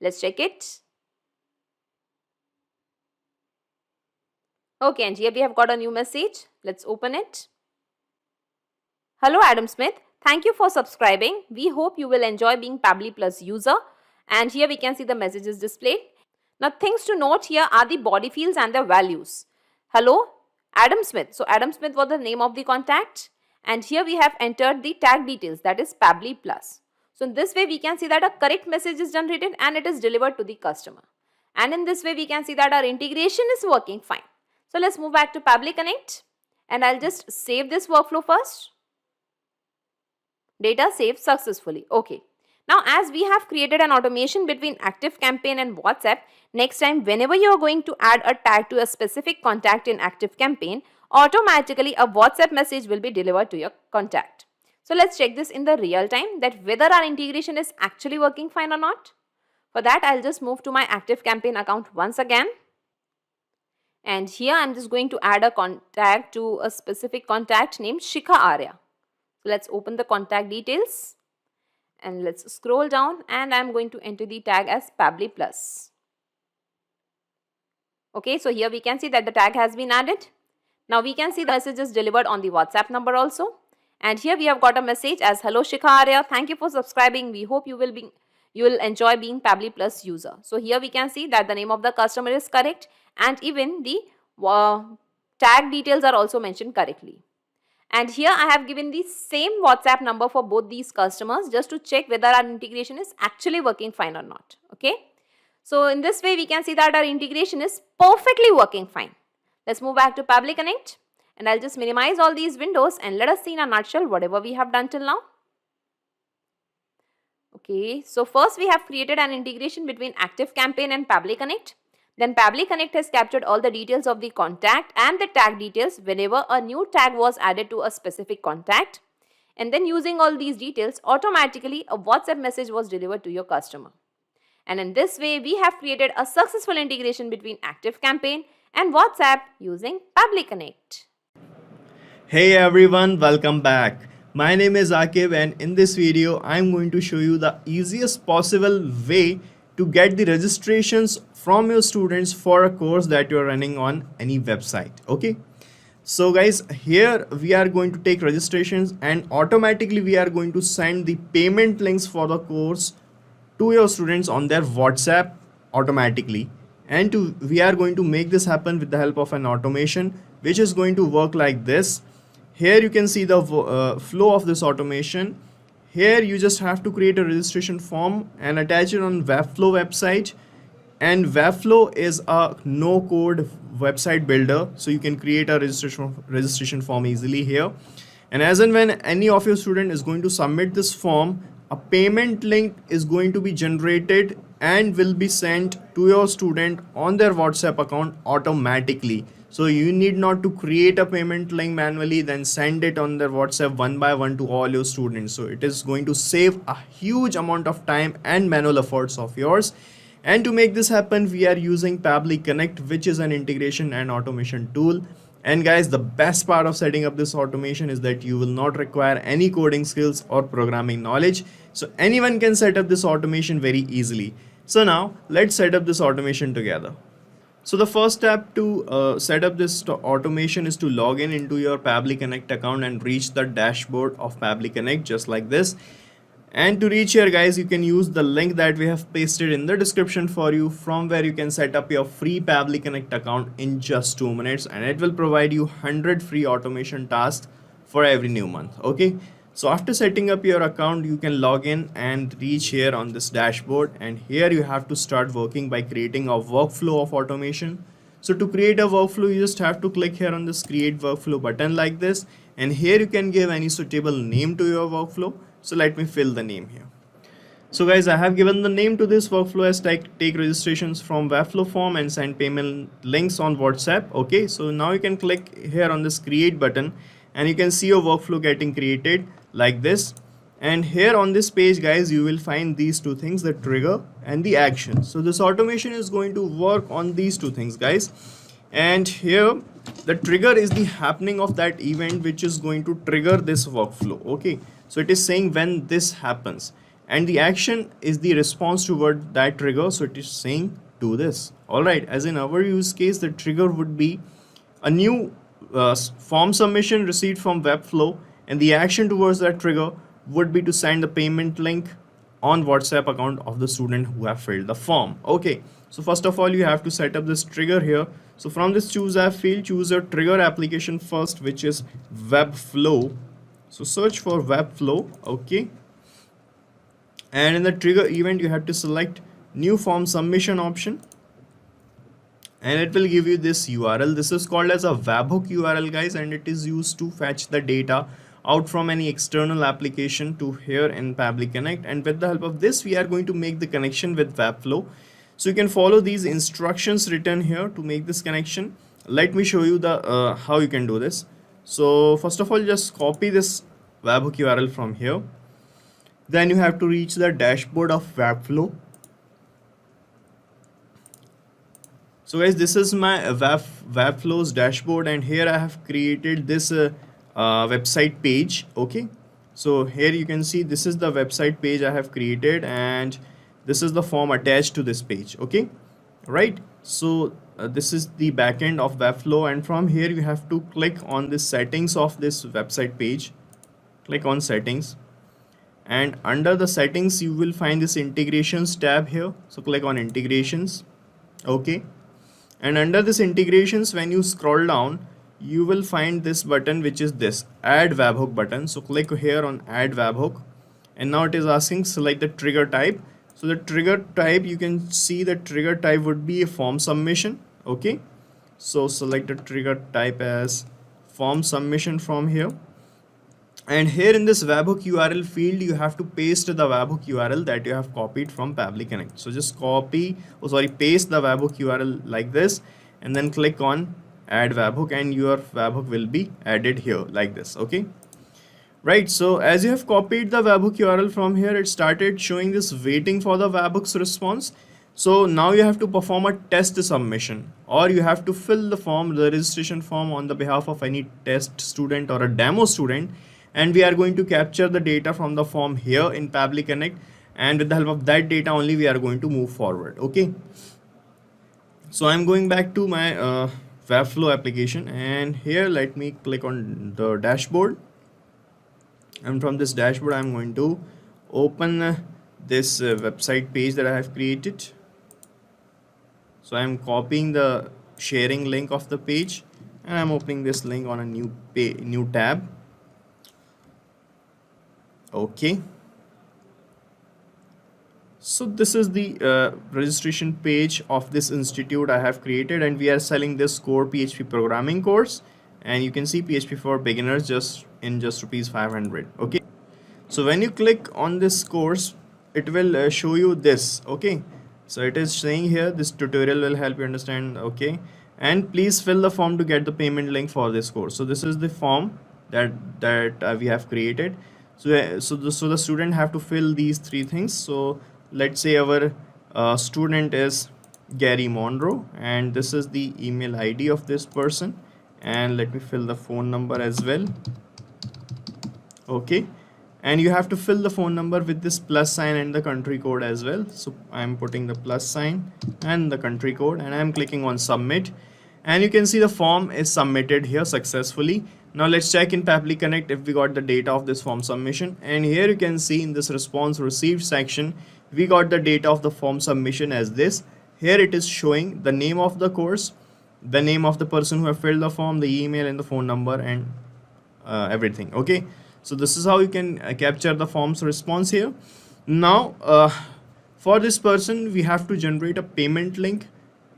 Let's check it. Okay, and here we have got a new message. Let's open it. Hello Adam Smith, thank you for subscribing. We hope you will enjoy being Pabbly Plus user. And here we can see the messages displayed. Now things to note here are the body fields and their values. Hello Adam Smith. So Adam Smith was the name of the contact, and here we have entered the tag details, that is Pabbly Plus. So in this way, we can see that a correct message is generated and it is delivered to the customer. And in this way, we can see that our integration is working fine. So let's move back to Pabbly Connect and I'll just save this workflow first. Data saved successfully. Okay. Now, as we have created an automation between ActiveCampaign and WhatsApp, next time whenever you are going to add a tag to a specific contact in ActiveCampaign, automatically a WhatsApp message will be delivered to your contact. So let's check this in the real time that whether our integration is actually working fine or not. For that, I'll just move to my ActiveCampaign account once again. And here I'm just going to add a contact to a specific contact named Shikha Arya. So let's open the contact details. And let's scroll down and I'm going to enter the tag as Pabbly Plus. Okay, so here we can see that the tag has been added. Now we can see the message is delivered on the WhatsApp number also. And here we have got a message as hello Shikha Arya, thank you for subscribing. We hope you will enjoy being Pabbly Plus user. So here we can see that the name of the customer is correct and even the tag details are also mentioned correctly. And here I have given the same WhatsApp number for both these customers just to check whether our integration is actually working fine or not. Okay. So in this way, we can see that our integration is perfectly working fine. Let's move back to Pabbly Connect and I'll just minimize all these windows and let us see in a nutshell whatever we have done till now. Okay. So first we have created an integration between ActiveCampaign and Pabbly Connect. Then Pabbly Connect has captured all the details of the contact and the tag details whenever a new tag was added to a specific contact. And then using all these details, automatically a WhatsApp message was delivered to your customer. And in this way, we have created a successful integration between ActiveCampaign and WhatsApp using Pabbly Connect. Hey everyone, welcome back. My name is Akib and in this video, I'm going to show you the easiest possible way to get the registrations from your students for a course that you're running on any website. Okay, so guys, here we are going to take registrations and automatically we are going to send the payment links for the course to your students on their WhatsApp automatically. And we are going to make this happen with the help of an automation which is going to work like this. Here you can see the flow of this automation. Here you just have to create a registration form and attach it on Webflow website. And Webflow is a no-code website builder, so you can create a registration form easily here. And as and when any of your student is going to submit this form, a payment link is going to be generated and will be sent to your student on their WhatsApp account automatically. So you need not to create a payment link manually, then send it on their WhatsApp one by one to all your students. So it is going to save a huge amount of time and manual efforts of yours. And to make this happen, we are using Pabbly Connect, which is an integration and automation tool. And guys, the best part of setting up this automation is that you will not require any coding skills or programming knowledge. So anyone can set up this automation very easily. So now let's set up this automation together. So the first step to set up this automation is to log in into your Pabbly Connect account and reach the dashboard of Pabbly Connect just like this. And to reach here guys, you can use the link that we have pasted in the description for you, from where you can set up your free Pabbly Connect account in just 2 minutes, and it will provide you 100 free automation tasks for every new month. Okay, so after setting up your account, you can log in and reach here on this dashboard, and here you have to start working by creating a workflow of automation. So to create a workflow, you just have to click here on this create workflow button like this, and here you can give any suitable name to your workflow. So let me fill the name here. So guys, I have given the name to this workflow as take registrations from Webflow form and send payment links on WhatsApp. Okay, so now you can click here on this create button and you can see your workflow getting created like this. And here on this page guys, you will find these two things, the trigger and the action. So this automation is going to work on these two things guys. And here the trigger is the happening of that event which is going to trigger this workflow. Okay, so it is saying when this happens, and the action is the response toward that trigger. So it is saying do this. All right, as in our use case, the trigger would be a new form submission received from Webflow, and the action towards that trigger would be to send the payment link on WhatsApp account of the student who have filled the form. Okay, so first of all, you have to set up this trigger here. So from this choose app field, choose your trigger application first, which is Webflow. So search for Webflow. Okay, and in the trigger event you have to select new form submission option, and it will give you this URL. This is called as a webhook URL, guys, and it is used to fetch the data out from any external application to here in Pabbly Connect, and with the help of this we are going to make the connection with Webflow. So you can follow these instructions written here to make this connection. Let me show you the how you can do this. So first of all, just copy this webhook URL from here. Then you have to reach the dashboard of Webflow. So guys, this is my Webflow's dashboard, and here I have created this website page. Okay, so here you can see this is the website page I have created, and this is the form attached to this page. Okay, right. So this is the backend of Webflow, and from here you have to click on the settings of this website page. Click on settings, and under the settings you will find this integrations tab here. So click on integrations. Okay, and under this integrations, when you scroll down, you will find this button, which is this add webhook button. So click here on add webhook, and now it is asking select the trigger type. So the trigger type, you can see the trigger type would be a form submission. Okay, so select the trigger type as form submission from here, and here in this webhook URL field you have to paste the webhook URL that you have copied from Pabbly Connect. So just paste the webhook URL like this, and then click on add webhook, and your webhook will be added here like this. Okay, right. So as you have copied the webhook URL from here, it started showing this waiting for the webhook's response. So now you have to perform a test submission, or you have to fill the form, the registration form, on the behalf of any test student or a demo student, and we are going to capture the data from the form here in Pabbly Connect, and with the help of that data only we are going to move forward. Okay, so I'm going back to my Webflow application, and here let me click on the dashboard, and from this dashboard I'm going to open this website page that I have created. So I'm copying the sharing link of the page, and I'm opening this link on a new tab. Okay, so this is the registration page of this institute I have created, and we are selling this core PHP programming course, and you can see PHP for beginners just rupees 500. Okay, so when you click on this course, it will show you this. Okay, so it is saying here this tutorial will help you understand. Okay, and please fill the form to get the payment link for this course. So this is the form that we have created. So the student have to fill these three things. So let's say our student is Gary Monroe, and this is the email ID of this person, and let me fill the phone number as well. Okay, and you have to fill the phone number with this plus sign and the country code as well. So I'm putting the plus sign and the country code, and I'm clicking on submit, and you can see the form is submitted here successfully. Now let's check in Pabbly Connect if we got the data of this form submission, and here you can see in this response received section we got the data of the form submission as this. Here it is showing the name of the course, the name of the person who have filled the form, the email and the phone number, and everything. Okay, so this is how you can capture the form's response here. Now for this person we have to generate a payment link,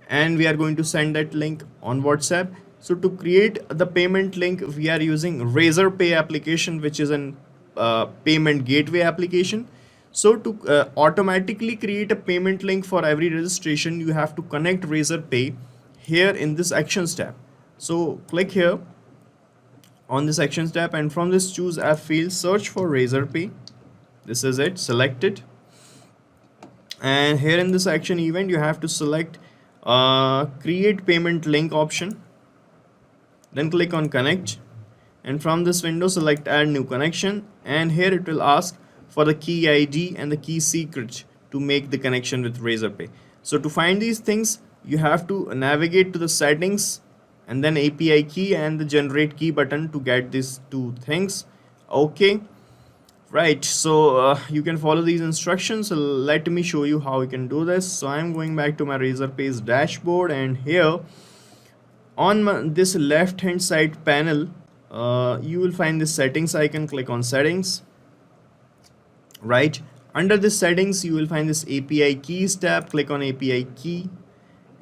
and we are going to send that link on WhatsApp. So to create the payment link, we are using Razorpay application, which is an payment gateway application. So to automatically create a payment link for every registration, you have to connect Razorpay here in this Actions tab. So click here on this Actions tab, and from this choose app field, search for Razorpay. This is it, select it, and here in this action event you have to select create payment link option. Then click on connect, and from this window select add new connection, and here it will ask for the key ID and the key secret to make the connection with Razorpay. So to find these things you have to navigate to the settings and then API key and the generate key button to get these two things. Okay, right, so you can follow these instructions. So let me show you how you can do this. So I'm going back to my Razorpay's dashboard, and here on this left hand side panel you will find this settings icon. Click on settings. Right, Under this settings, you will find this API keys tab. Click on API key,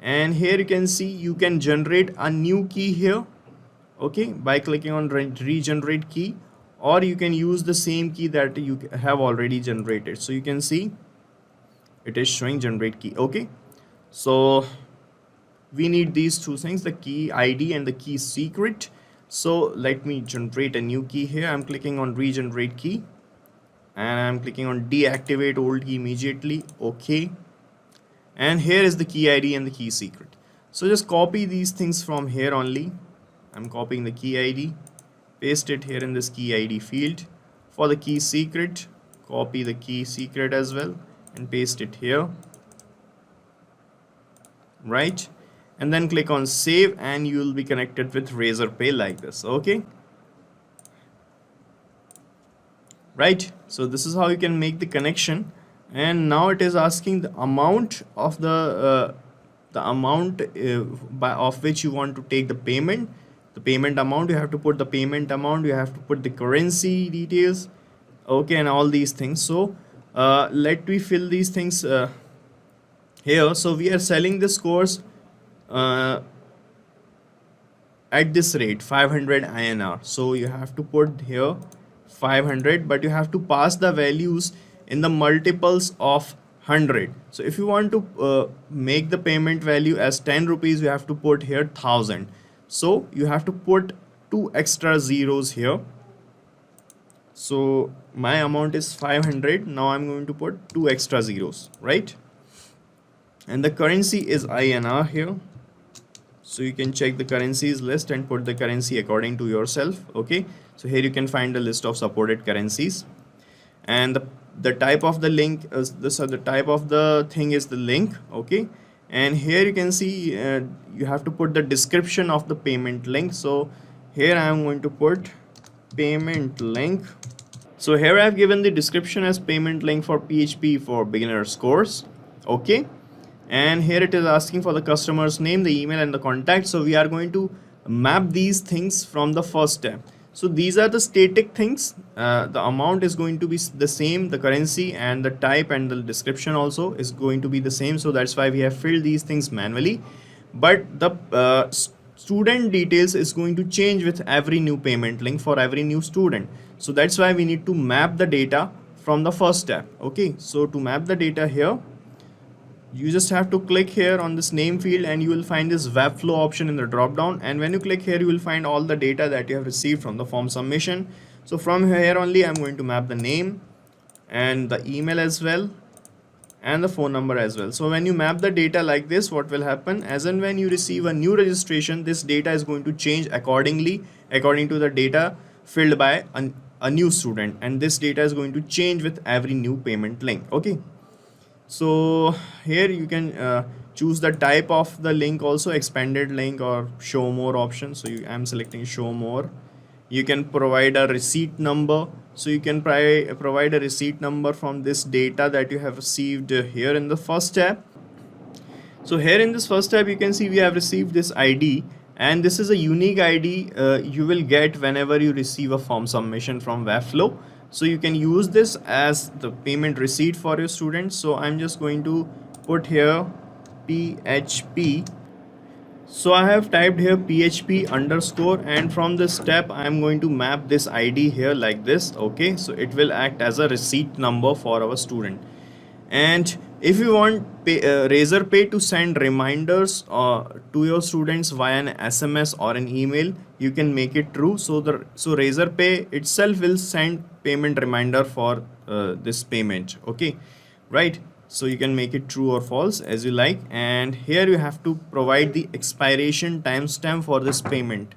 and here you can see you can generate a new key here, okay, by clicking on regenerate key, or you can use the same key that you have already generated. So you can see it is showing generate key. Okay, so we need these two things, the key ID and the key secret. So let me generate a new key here. I'm clicking on regenerate key, and I'm clicking on deactivate old key immediately. Okay, and here is the key ID and the key secret. So just copy these things from here only. I'm copying the key ID, paste it here in this key ID field. For the key secret, copy the key secret as well and paste it here, right? And then click on save, and you will be connected with Razorpay like this. Okay, right? So this is how you can make the connection. And now it is asking the amount of the amount of which you want to take the payment. The payment amount, you have to put the payment amount, you have to put the currency details, okay, and all these things. So let me fill these things here. So we are selling this course at this rate 500 INR. So you have to put here 500, but you have to pass the values in the multiples of 100. So if you want to make the payment value as 10 rupees, you have to put here 1000. So you have to put 2 extra zeros here. So my amount is 500. Now I'm going to put 2 extra zeros, right? And the currency is INR here. So you can check the currencies list and put the currency according to yourself. Okay, so here you can find a list of supported currencies, and the type of the link is this, or the type of the thing is the link. Okay, and here you can see you have to put the description of the payment link. So here I am going to put payment link. So here I have given the description as payment link for PHP for beginners course. Okay, and here it is asking for the customer's name, the email, and the contact. So we are going to map these things from the first step. So these are the static things. The amount is going to be the same, the currency and the type and the description also is going to be the same. So that's why we have filled these things manually. But the student details is going to change with every new payment link for every new student. So that's why we need to map the data from the first step. Okay, so to map the data here, you just have to click here on this name field, and you will find this Webflow option in the drop down. And when you click here, you will find all the data that you have received from the form submission. So from here only, I'm going to map the name and the email as well, and the phone number as well. So when you map the data like this, what will happen, as and when you receive a new registration, this data is going to change accordingly, according to the data filled by a new student, and this data is going to change with every new payment link. Okay, so here you can choose the type of the link also, expanded link or show more option. So I'm selecting show more. You can provide a receipt number. So you can provide a receipt number from this data that you have received here in the first tab. So here in this first tab, you can see we have received this ID, and this is a unique ID you will get whenever you receive a form submission from Webflow. So you can use this as the payment receipt for your students. So I'm just going to put here PHP. So I have typed here PHP underscore, and from this step I'm going to map this ID here like this. Okay, so it will act as a receipt number for our student. And if you want Razorpay to send reminders to your students via an SMS or an email, you can make it true. So Razorpay itself will send payment reminder for this payment. Okay, right? So you can make it true or false as you like. And here you have to provide the expiration timestamp for this payment.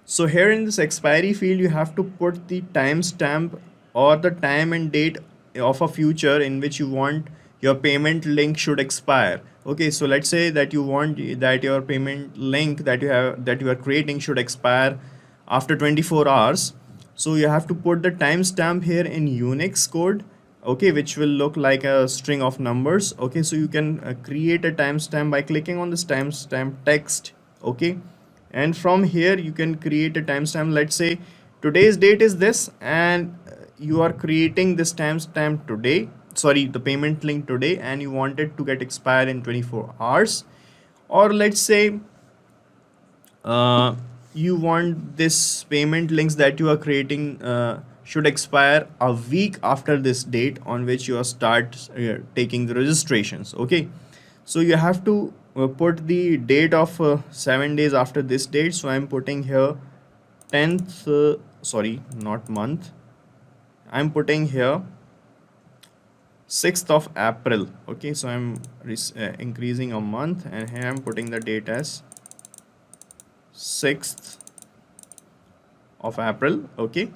So here in this expiry field, you have to put the timestamp or the time and date of a future in which you want your payment link should expire. Okay, so let's say that you want that your payment link that you are creating should expire after 24 hours. So you have to put the timestamp here in Unix code, okay, which will look like a string of numbers. Okay, so you can create a timestamp by clicking on this timestamp text. Okay, and from here you can create a timestamp. Let's say today's date is this, and you are creating this timestamp today. sorry, the payment link today, and you want it to get expired in 24 hours, or let's say you want this payment links that you are creating should expire a week after this date on which you are start taking the registrations. Okay, so you have to put the date of 7 days after this date. So I'm putting here 10th, sorry, not month, I'm putting here 6th of April. Okay, so I'm increasing a month, and here I'm putting the date as 6th of April. Okay,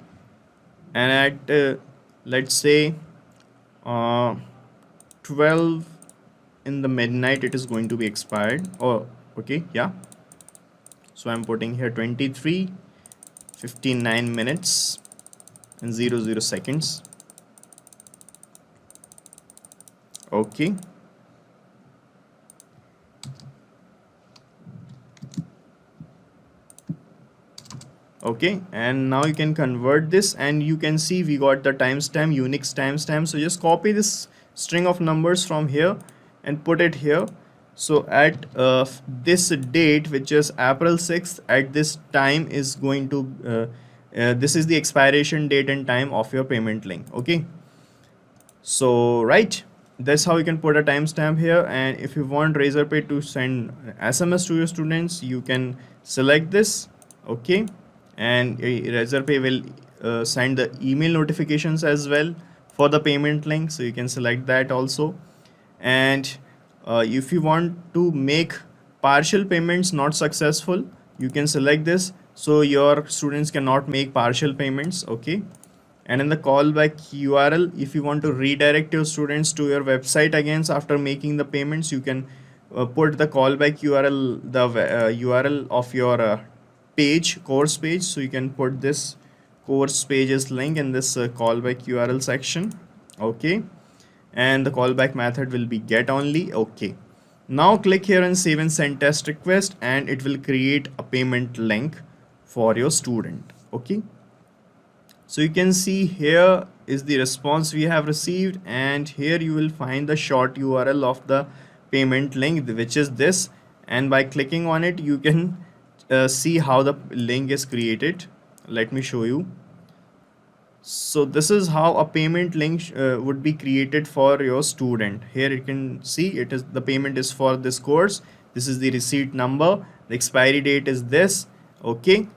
and at let's say 12 in the midnight it is going to be expired. Oh, okay, yeah, so I'm putting here 23:59 minutes and 00 seconds. Okay, okay, and now you can convert this, and you can see we got the timestamp, Unix timestamp. So just copy this string of numbers from here and put it here. So at this date, which is April 6th, at this time is going to this is the expiration date and time of your payment link. Okay, so right, that's how you can put a timestamp here. And if you want Razorpay to send SMS to your students, you can select this. Okay, and Razorpay will send the email notifications as well for the payment link, so you can select that also. And if you want to make partial payments not successful, you can select this, so your students cannot make partial payments. Okay, and in the callback URL, if you want to redirect your students to your website again after making the payments, you can put the callback URL, the URL of your page, course page. So you can put this course pages link in this callback URL section. Okay, and the callback method will be get only. Okay, now click here and save and send test request, and it will create a payment link for your student. Okay, so you can see here is the response we have received, and here you will find the short URL of the payment link, which is this, and by clicking on it you can see how the link is created. Let me show you. So this is how a payment link would be created for your student. Here you can see it is the payment is for this course. This is the receipt number. The expiry date is this. Okay,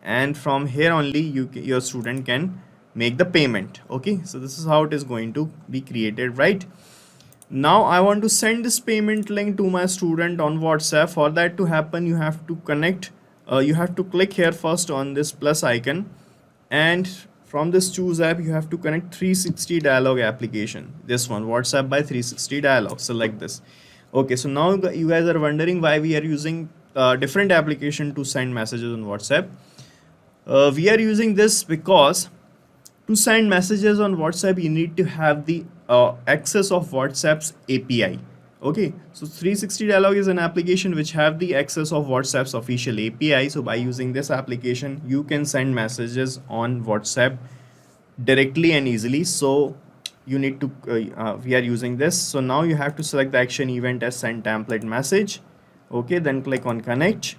and from here only your student can make the payment. Okay, so this is how it is going to be created. Right, now I want to send this payment link to my student on WhatsApp. For that to happen, you have to connect. You have to click here first on this plus icon, and from this choose app you have to connect 360 dialog application, this one, WhatsApp by 360 dialog. Select this. Okay, so now you guys are wondering why we are using different application to send messages on WhatsApp. We are using this because to send messages on WhatsApp you need to have the access of WhatsApp's API. Okay, so 360 dialog is an application which have the access of WhatsApp's official API. So by using this application you can send messages on WhatsApp directly and easily. So you need to we are using this. So now you have to select the action event as send template message. Okay, then click on connect,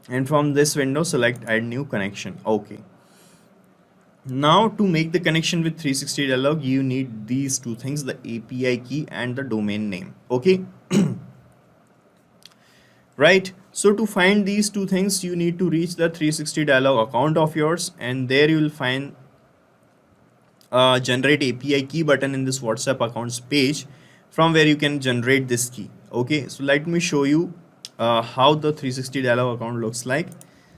and from this window select add new connection. Okay, now to make the connection with 360 dialog you need these two things, the API key and the domain name. Okay, right, so to find these two things you need to reach the 360 dialog account of yours, and there you will find generate API key button in this WhatsApp accounts page, from where you can generate this key. Okay, so let me show you how the 360 dialog account looks like.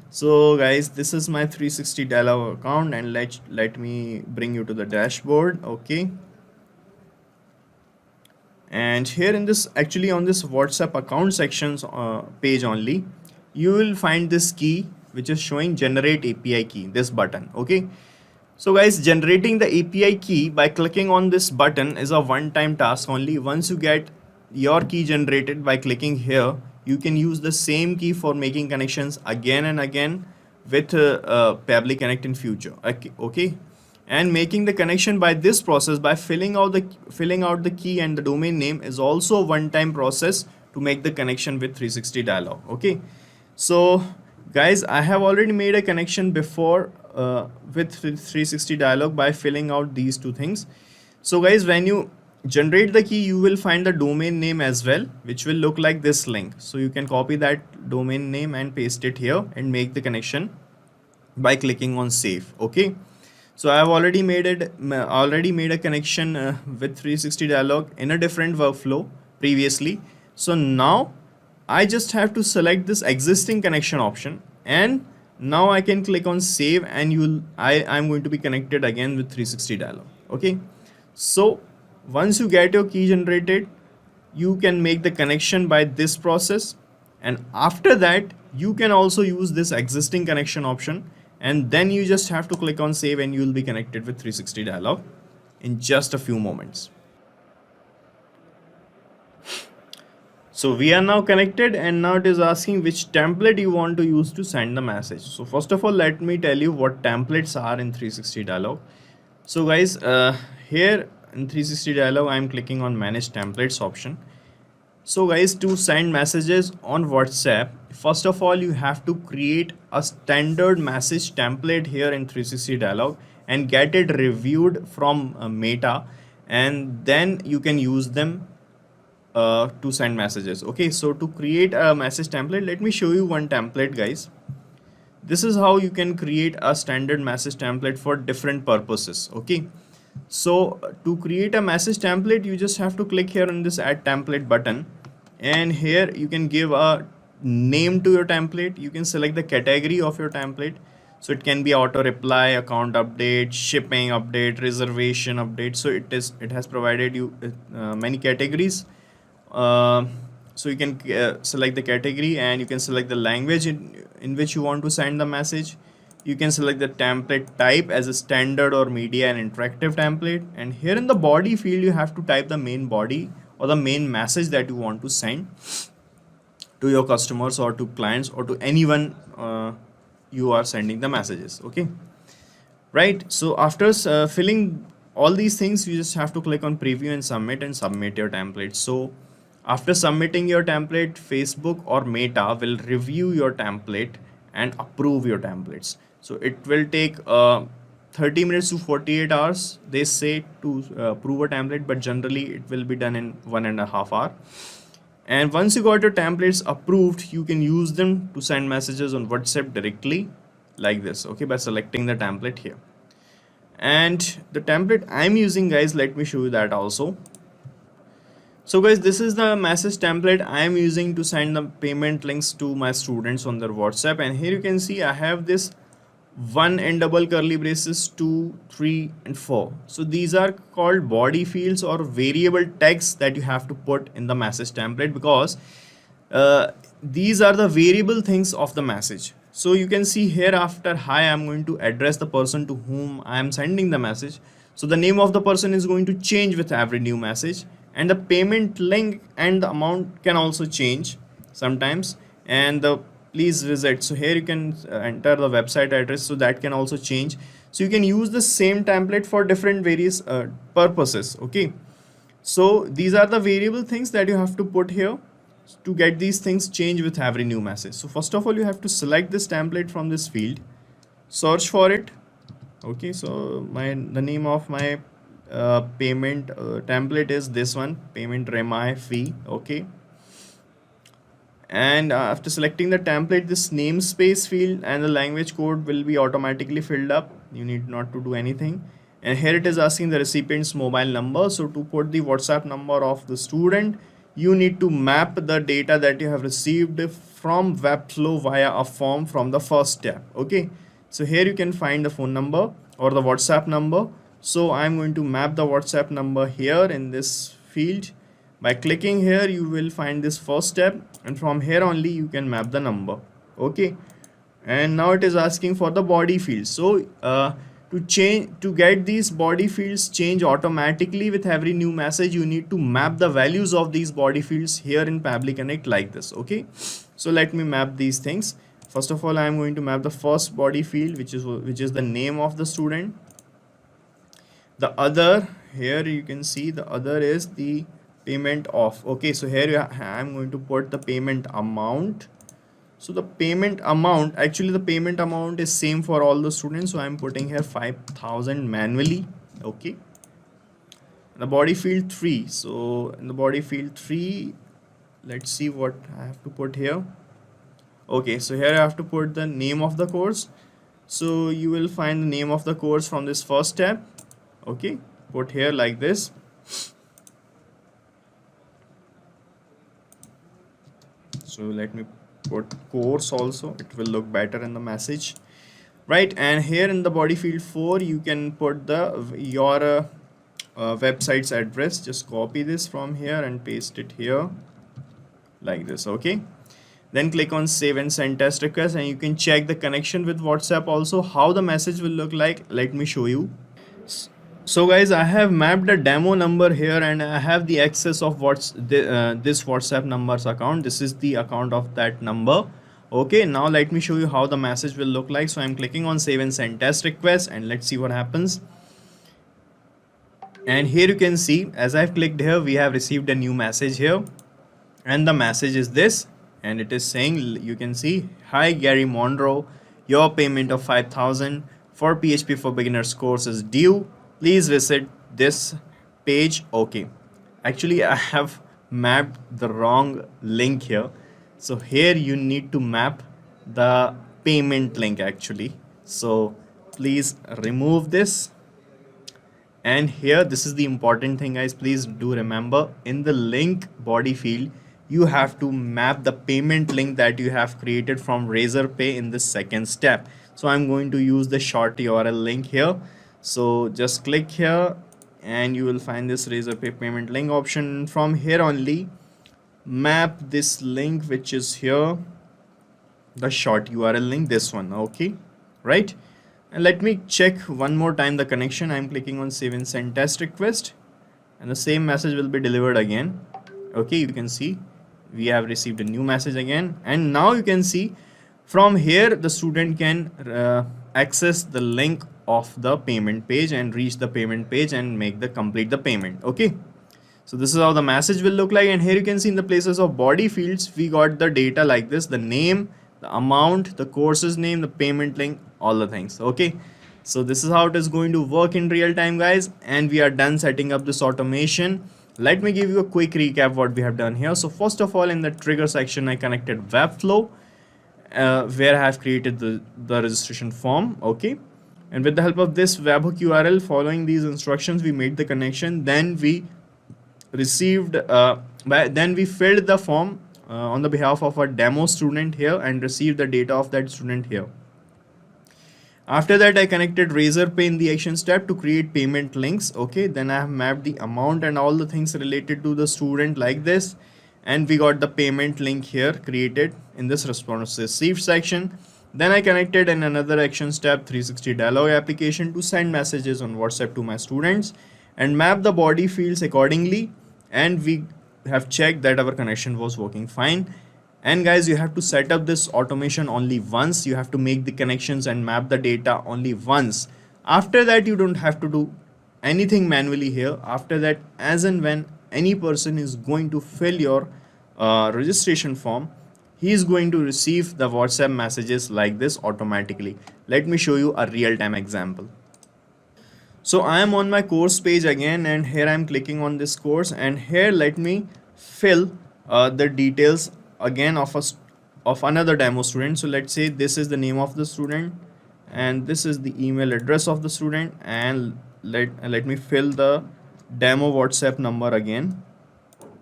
So guys, this is my 360 dialog account, and let me bring you to the dashboard. Okay, and here in this, actually on this WhatsApp account sections page only, you will find this key which is showing generate API key, this button. Okay, so guys, generating the API key by clicking on this button is a one-time task only. Once you get your key generated by clicking here, you can use the same key for making connections again and again with Pabbly Connect in future. Okay, and making the connection by this process by filling out the key and the domain name is also a one-time process to make the connection with 360 dialog. Okay, so guys, I have already made a connection before with 360 dialog by filling out these two things. So guys, when you generate the key, you will find the domain name as well, which will look like this link. So you can copy that domain name and paste it here and make the connection by clicking on save. Okay, so I have already made a connection with 360 dialog in a different workflow previously. So now I just have to select this existing connection option, and now I can click on save, and I'm going to be connected again with 360 dialog. Okay, so once you get your key generated, you can make the connection by this process, and after that you can also use this existing connection option, and then you just have to click on save and you will be connected with 360 dialog in just a few moments. So we are now connected, and now it is asking which template you want to use to send the message. So first of all, let me tell you what templates are in 360 dialog. So guys, here in 360 dialog, I'm clicking on manage templates option. So guys, to send messages on WhatsApp, first of all, you have to create a standard message template here in 360 dialog and get it reviewed from Meta, and then you can use them to send messages. Okay, so to create a message template, let me show you one template, guys. This is how you can create a standard message template for different purposes. Okay, so to create a message template, you just have to click here on this add template button, and here you can give a name to your template. You can select the category of your template, so it can be auto reply, account update, shipping update, reservation update. So it has provided you many categories. So you can select the category, and you can select the language in which you want to send the message. You can select the template type as a standard or media and interactive template, and here in the body field you have to type the main body or the main message that you want to send to your customers or to clients or to anyone you are sending the messages. Okay, right? So after filling all these things, you just have to click on preview and submit your template. So after submitting your template, Facebook or Meta will review your template and approve your templates. So it will take 30 minutes to 48 hours, they say, to approve a template, but generally it will be done in 1.5 hours. And once you got your templates approved, you can use them to send messages on WhatsApp directly like this. Okay, by selecting the template here. And the template I'm using, guys, let me show you that also. So guys, this is the message template I am using to send the payment links to my students on their WhatsApp, and here you can see I have this 1 and double curly braces, 2, 3 and 4. So these are called body fields or variable text that you have to put in the message template, because these are the variable things of the message. So you can see here, after hi, I'm going to address the person to whom I am sending the message. So the name of the person is going to change with every new message, and the payment link and the amount can also change sometimes, and the please visit. So here you can enter the website address, so that can also change. So you can use the same template for different various purposes. Okay, so these are the variable things that you have to put here to get these things change with every new message. So first of all, you have to select this template from this field, search for it. Okay, so the name of my payment template is this one, payment remi fee. Okay, and after selecting the template, this namespace field and the language code will be automatically filled up. You need not to do anything. And here it is asking the recipient's mobile number. So to put the WhatsApp number of the student, you need to map the data that you have received from Webflow via a form from the first step. Okay, so here you can find the phone number or the WhatsApp number. So I'm going to map the WhatsApp number here in this field. By clicking here, you will find this first step, and from here only you can map the number. Okay, and now it is asking for the body field. So to get these body fields change automatically with every new message, you need to map the values of these body fields here in Pabbly Connect like this. Okay, so let me map these things. First of all, I am going to map the first body field, which is the name of the student. The other, here you can see the other is the payment of. Okay, so here I'm going to put the payment amount. So the payment amount, actually the payment amount is same for all the students, so I'm putting here 5,000 manually. Okay, the body field 3. So in the body field 3, let's see what I have to put here. Okay, so here I have to put the name of the course. So you will find the name of the course from this first tab. Okay, put here like this. So let me put course also, it will look better in the message, right? And here in the body field 4, you can put the your website's address. Just copy this from here and paste it here like this. Okay, then click on save and send test request, and you can check the connection with WhatsApp also, how the message will look like. Let me show you. So guys, I have mapped the demo number here, and I have the access of this WhatsApp number's account. This is the account of that number. Okay, now let me show you how the message will look like. So I'm clicking on save and send test request, and let's see what happens. And here you can see, as I've clicked here, we have received a new message here, and the message is this, and it is saying, you can see, hi Gary Monroe, your payment of 5,000 for PHP for Beginners course is due. Please visit this page. Okay, actually I have mapped the wrong link here. So here you need to map the payment link actually. So please remove this. And here, this is the important thing guys, please do remember, in the link body field, you have to map the payment link that you have created from Razorpay in the second step. So I'm going to use the short URL link here. So just click here and you will find this Razorpay payment link option. From here only, map this link which is here, the short URL link, this one. Okay, right? And let me check one more time the connection. I'm clicking on save and send test request, and the same message will be delivered again. Okay, you can see we have received a new message again, and now you can see from here the student can access the link of the payment page and reach the payment page and complete the payment. Okay, so this is how the message will look like. And here you can see in the places of body fields, we got the data like this: the name, the amount, the course's name, the payment link, all the things. Okay, so this is how it is going to work in real time guys, and we are done setting up this automation. Let me give you a quick recap what we have done here. So first of all, in the trigger section, I connected Webflow, where I have created the registration form. Okay, and with the help of this webhook URL, following these instructions, we made the connection. Then we received then we filled the form on the behalf of a demo student here and received the data of that student here. After that, I connected Razorpay in the action step to create payment links. Okay, then I have mapped the amount and all the things related to the student like this, and we got the payment link here created in this response received section. Then I connected in another action step 360dialog application to send messages on WhatsApp to my students and map the body fields accordingly, and we have checked that our connection was working fine. And guys, you have to set up this automation only once. You have to make the connections and map the data only once. After that, you don't have to do anything manually here. After that, as and when any person is going to fill your registration form, he is going to receive the WhatsApp messages like this automatically. Let me show you a real-time example. So I am on my course page again, and here I am clicking on this course, and here let me fill the details again of another demo student. So let's say this is the name of the student, and this is the email address of the student, and let me fill the demo WhatsApp number again,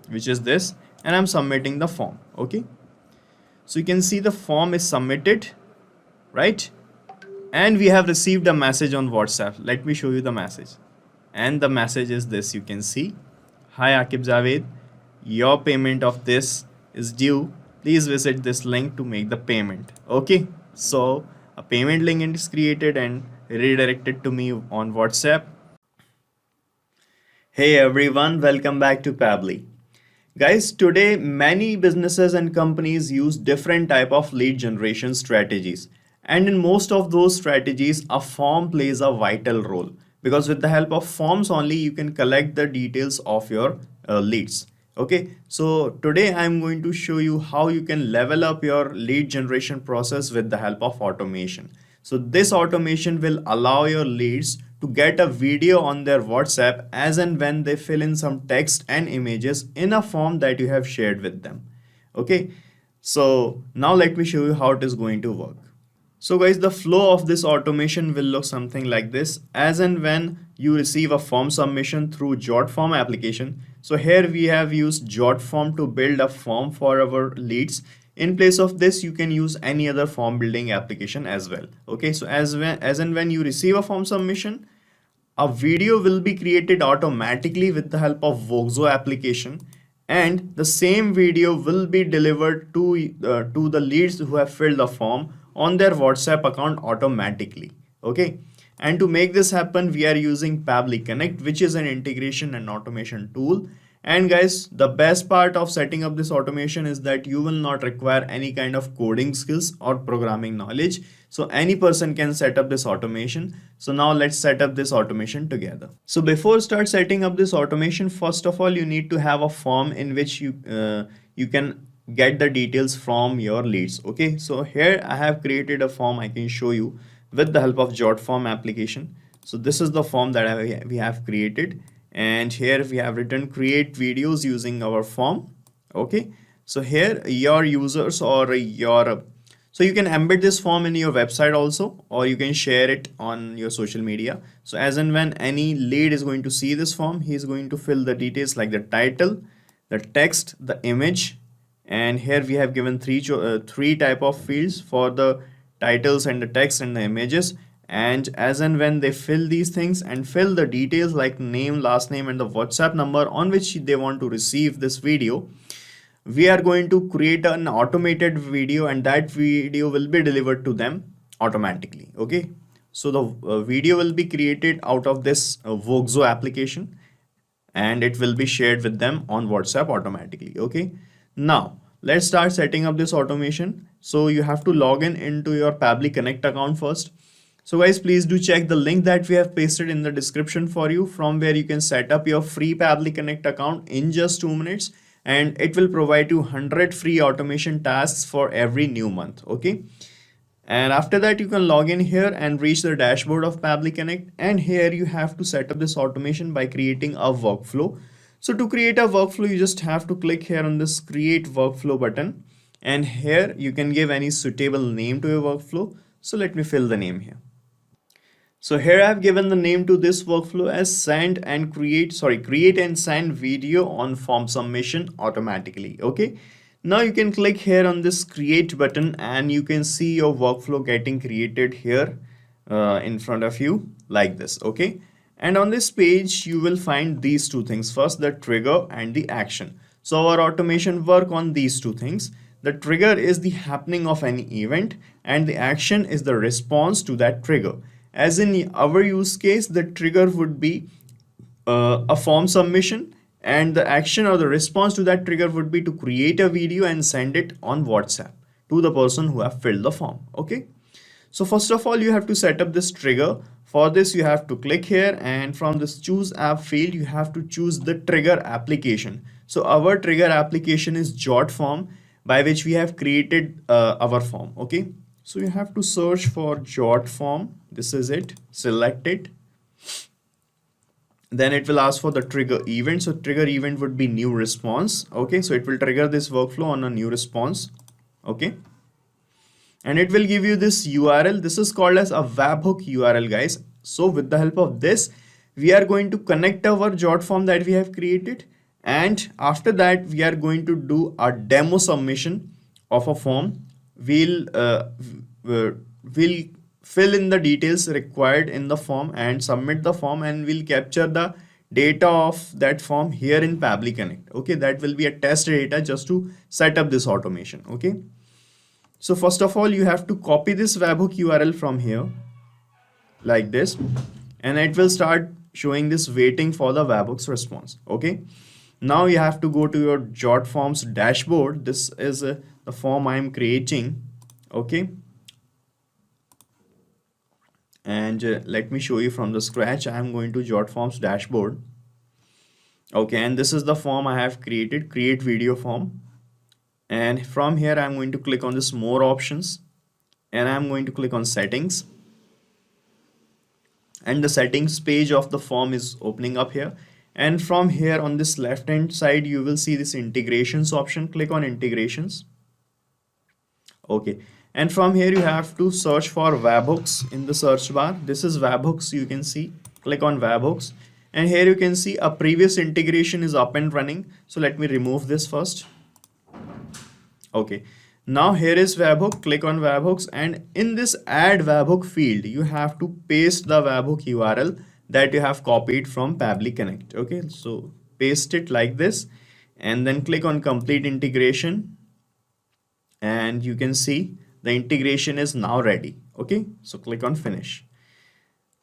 which is this, and I'm submitting the form. Okay, so you can see the form is submitted, right? And we have received a message on WhatsApp. Let me show you the message, and the message is this. You can see, hi Akib Javed, your payment of this is due. Please visit this link to make the payment. Okay, so a payment link is created and redirected to me on WhatsApp. Hey everyone, welcome back to Pabbly. Guys, today many businesses and companies use different type of lead generation strategies, and in most of those strategies a form plays a vital role. because with the help of forms only you can collect the details of your leads. Okay, so today I'm going to show you how you can level up your lead generation process with the help of automation. So this automation will allow your leads to get a video on their WhatsApp as and when they fill in some text and images in a form that you have shared with them. Okay, so now let me show you how it is going to work. So guys, the flow of this automation will look something like this. As and when you receive a form submission through JotForm application. So here we have used JotForm to build a form for our leads. In place of this, you can use any other form building application as well. Okay, so as and when you receive a form submission, a video will be created automatically with the help of Webflow application, and the same video will be delivered to the leads who have filled the form on their WhatsApp account automatically. Okay, and to make this happen, we are using Pabbly Connect, which is an integration and automation tool. And guys, the best part of setting up this automation is that you will not require any kind of coding skills or programming knowledge. So any person can set up this automation. So now let's set up this automation together. So before start setting up this automation, first of all, you need to have a form in which you can get the details from your leads. Okay, so here I have created a form I can show you with the help of JotForm application. So this is the form that we have created, and here we have written create videos using our form. Okay, so here your users or so you can embed this form in your website also, or you can share it on your social media. So as and when any lead is going to see this form, he is going to fill the details like the title, the text, the image, and here we have given three type of fields for the titles and the text and the images. And as and when they fill these things and fill the details like name, last name, and the WhatsApp number on which they want to receive this video, we are going to create an automated video, and that video will be delivered to them automatically. Okay, so the video will be created out of this Webflow application, and it will be shared with them on WhatsApp automatically. Okay, now let's start setting up this automation. So you have to log in into your Pabbly Connect account first. So guys, please do check the link that we have pasted in the description for you, from where you can set up your free Pabbly Connect account in just 2 minutes, and it will provide you 100 free automation tasks for every new month. Okay, and after that you can log in here and reach the dashboard of Pabbly Connect, and here you have to set up this automation by creating a workflow. So to create a workflow, you just have to click here on this create workflow button, and here you can give any suitable name to your workflow. So let me fill the name here. So here I have given the name to this workflow as create and send video on form submission automatically. Okay, now you can click here on this create button, and you can see your workflow getting created here in front of you like this. Okay, and on this page you will find these two things. First, the trigger and the action. So our automation work on these two things. The trigger is the happening of any event, and the action is the response to that trigger. As in our use case, the trigger would be a form submission, and the action or the response to that trigger would be to create a video and send it on WhatsApp to the person who have filled the form. Okay, so first of all, you have to set up this trigger. For this, you have to click here, and from this choose app field, you have to choose the trigger application. So our trigger application is JotForm, by which we have created our form. Okay, so you have to search for JotForm. This is it, select it. Then it will ask for the trigger event. So trigger event would be new response. Okay, so it will trigger this workflow on a new response. Okay, and it will give you this URL. This is called as a webhook URL, guys. So with the help of this, we are going to connect our JotForm that we have created, and after that we are going to do a demo submission of a form. We'll fill in the details required in the form and submit the form, and we'll capture the data of that form here in Pabbly Connect. Okay, that will be a test data just to set up this automation. Okay, so first of all, you have to copy this webhook URL from here like this, and it will start showing this waiting for the webhook's response. Okay, now you have to go to your JotForms dashboard. This is the form I am creating. Okay, And let me show you from the scratch. I'm going to JotForms dashboard. Okay, and this is the form I have created, create video form. And from here, I'm going to click on this more options, and I'm going to click on settings. And the settings page of the form is opening up here. And from here on this left hand side, you will see this integrations option. Click on integrations. Okay, and from here you have to search for webhooks in the search bar. This is webhooks, you can see. Click on webhooks, and here you can see a previous integration is up and running. So let me remove this first. Okay, now here is webhook. Click on webhooks, and in this add webhook field you have to paste the webhook URL that you have copied from Pabbly Connect. Okay, so paste it like this, and then click on complete integration, and you can see the integration is now ready. Okay, so click on finish.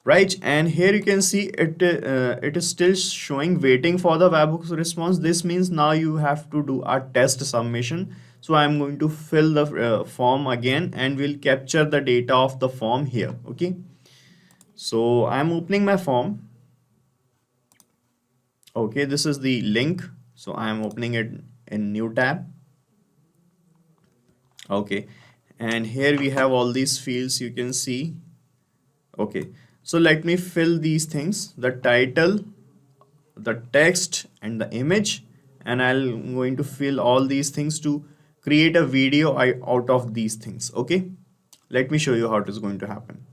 Right, and here you can see it is still showing waiting for the webhooks response. This means now you have to do a test submission. So I'm going to fill the form again, and we'll capture the data of the form here. Okay, so I'm opening my form. Okay, this is the link, so I'm opening it in new tab. Okay, and here we have all these fields, you can see. Okay, so let me fill these things, the title, the text, and the image, and I'm going to fill all these things to create a video out of these things. Okay, let me show you how it is going to happen.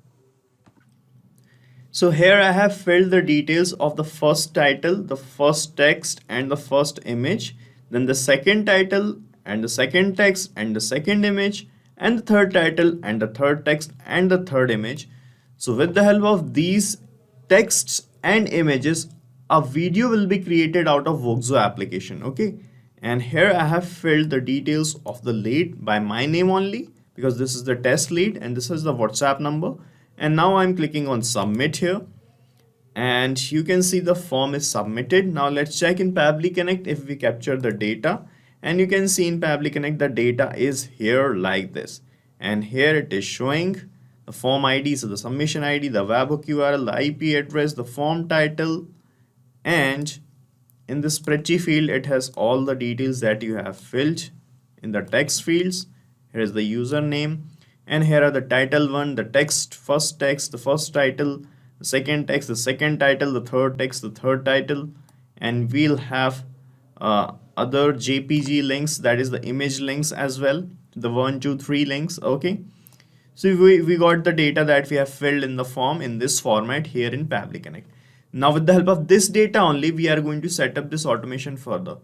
So here I have filled the details of the first title, the first text, and the first image, then the second title, and the second text, and the second image, and the third title, and the third text, and the third image. So with the help of these texts and images, a video will be created out of Webflow application. Okay, and here I have filled the details of the lead by my name only, because this is the test lead and this is the WhatsApp number. And now I'm clicking on submit here, and you can see the form is submitted. Now let's check in Pabbly Connect if we capture the data, and you can see in Pabbly Connect the data is here like this, and here it is showing the form ID, so the submission ID, the webhook URL, the IP address, the form title, and in the spreadsheet field it has all the details that you have filled. In the text fields, here is the username, and here are the title one, the text, the first title, the second text, the second title, the third text, the third title, and we'll have other JPG links, that is the image links as well, the 1, 2, 3 links. Okay, so we got the data that we have filled in the form in this format here in Pabbly Connect. Now with the help of this data only, we are going to set up this automation further.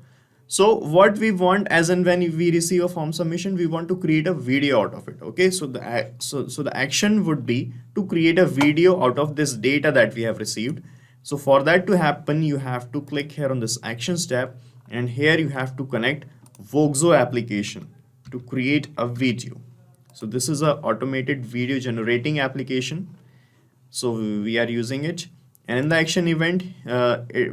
So what we want, as and when we receive a form submission, we want to create a video out of it. Okay, so the action would be to create a video out of this data that we have received. So for that to happen, you have to click here on this actions tab, and here you have to connect Webflow application to create a video. So this is a automated video generating application, so we are using it. And in the action event,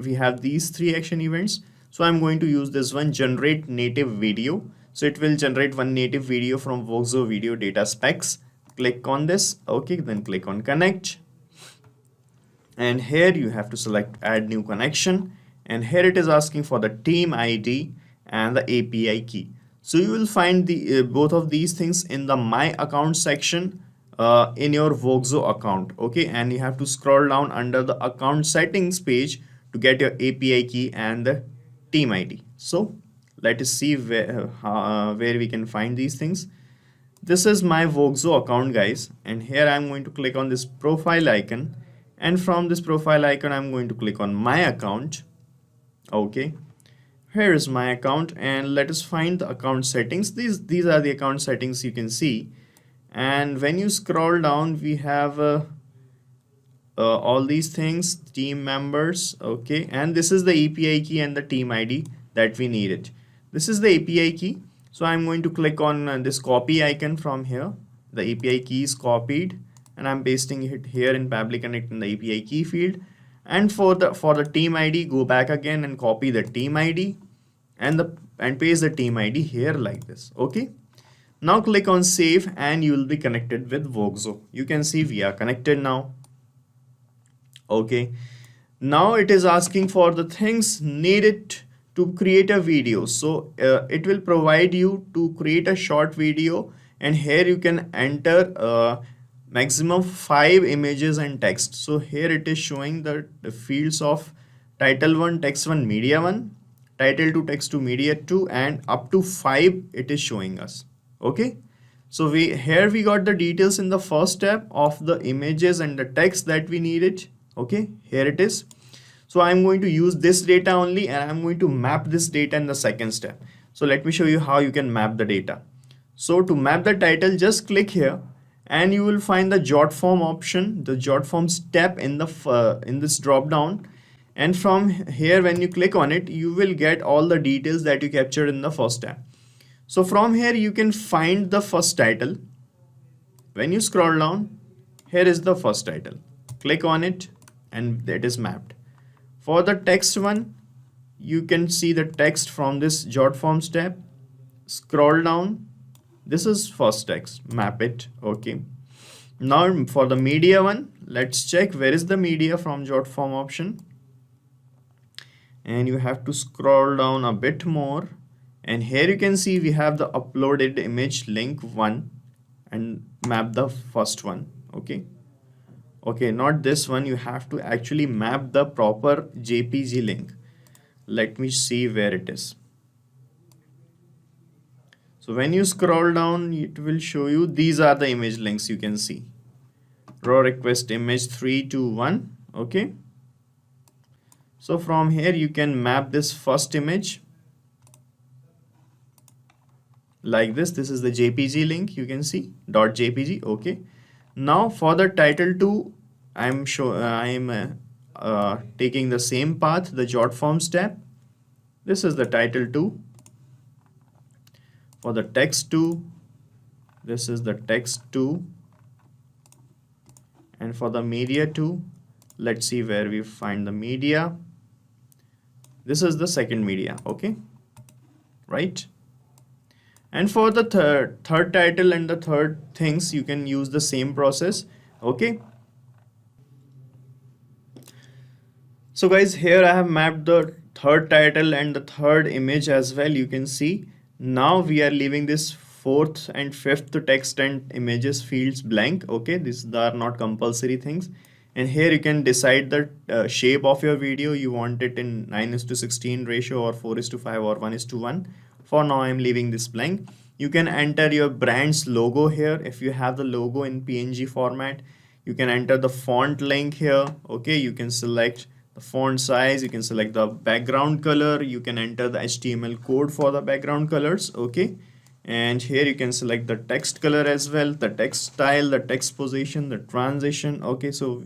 we have these 3 action events. So I'm going to use this one, generate native video. So it will generate one native video from Webflow video data specs. Click on this. Okay, then click on connect. And here you have to select add new connection. And here it is asking for the team ID and the API key. So you will find the both of these things in the my account section in your Webflow account. Okay, and you have to scroll down under the account settings page to get your API key and the team ID. So let us see where we can find these things. This is my Webflow account, guys, and here I'm going to click on this profile icon, and from this profile icon I'm going to click on my account. Okay, here is my account, and let us find the account settings. These are the account settings you can see, and when you scroll down we have all these things, team members. Okay, and this is the API key and the team ID that we needed. This is the API key, so I'm going to click on this copy icon from here. The API key is copied, and I'm pasting it here in Pabbly Connect in the API key field. And for the team ID, go back again and copy the team ID and paste the team ID here like this. Okay, Now click on save and you will be connected with Voxo. You can see we are connected now. Okay. Now it is asking for the things needed to create a video. So it will provide you to create a short video, and here you can enter maximum 5 images and text. So here it is showing the fields of title 1, text 1, media 1, title 2, text 2, media 2, and up to 5 it is showing us. Okay. So we got the details in the first step of the images and the text that we needed. Okay, here it is. So I'm going to use this data only, and I'm going to map this data in the second step. So let me show you how you can map the data. So to map the title, just click here and you will find the jot form option, the jot form step in this drop down. And from here, when you click on it, you will get all the details that you captured in the first step. So from here, you can find the first title. When you scroll down, here is the first title. Click on it and that is mapped. For the text one, you can see the text from this jot form step. Scroll down. This is first text. Map it. Okay. Now for the media one, let's check where is the media from jot form option. And you have to scroll down a bit more. And here you can see we have the uploaded image link 1 and map the first one. Okay. Okay, not this one. You have to actually map the proper JPG link. Let me see where it is. So when you scroll down, it will show you these are the image links you can see. Raw request image 321. Okay. So from here you can map this first image like this. This is the JPG link you can see .jpg. Okay. Now for the title 2, I'm taking the same path, the jot form step. This is the title 2. For the text 2, this is the text 2. And for the media 2, let's see where we find the media. This is the second media. Okay, right? And for the third title and the third things, you can use the same process. Okay. So guys, here I have mapped the third title and the third image as well. You can see now we are leaving this fourth and fifth text and images fields blank. Okay, these are not compulsory things. And here you can decide the shape of your video. You want it in 9:16 ratio or 4:5 or 1:1. For now, I'm leaving this blank. You can enter your brand's logo here. If you have the logo in PNG format, you can enter the font link here. Okay, you can select the font size. You can select the background color. You can enter the HTML code for the background colors. Okay, and here you can select the text color as well, the text style, the text position, the transition. Okay, so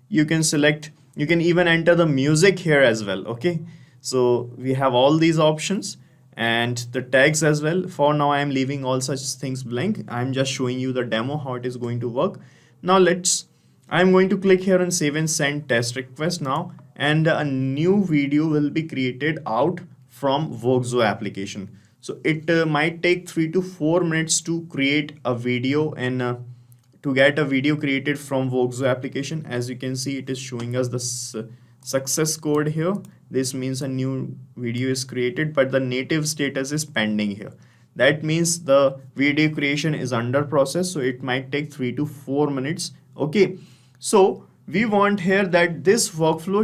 you can select, you can even enter the music here as well. Okay, so we have all these options. And the tags as well. For now, I am leaving all such things blank. I'm just showing you the demo how it is going to work. Now I'm going to click here on save and send test request now, and a new video will be created out from Voxo application. So it might take 3 to 4 minutes to create a video and to get a video created from Voxo application. As you can see, it is showing us the success code here. This means a new video is created, but the native status is pending here. That means the video creation is under process, so it might take 3 to 4 minutes. Okay, so we want here that this workflow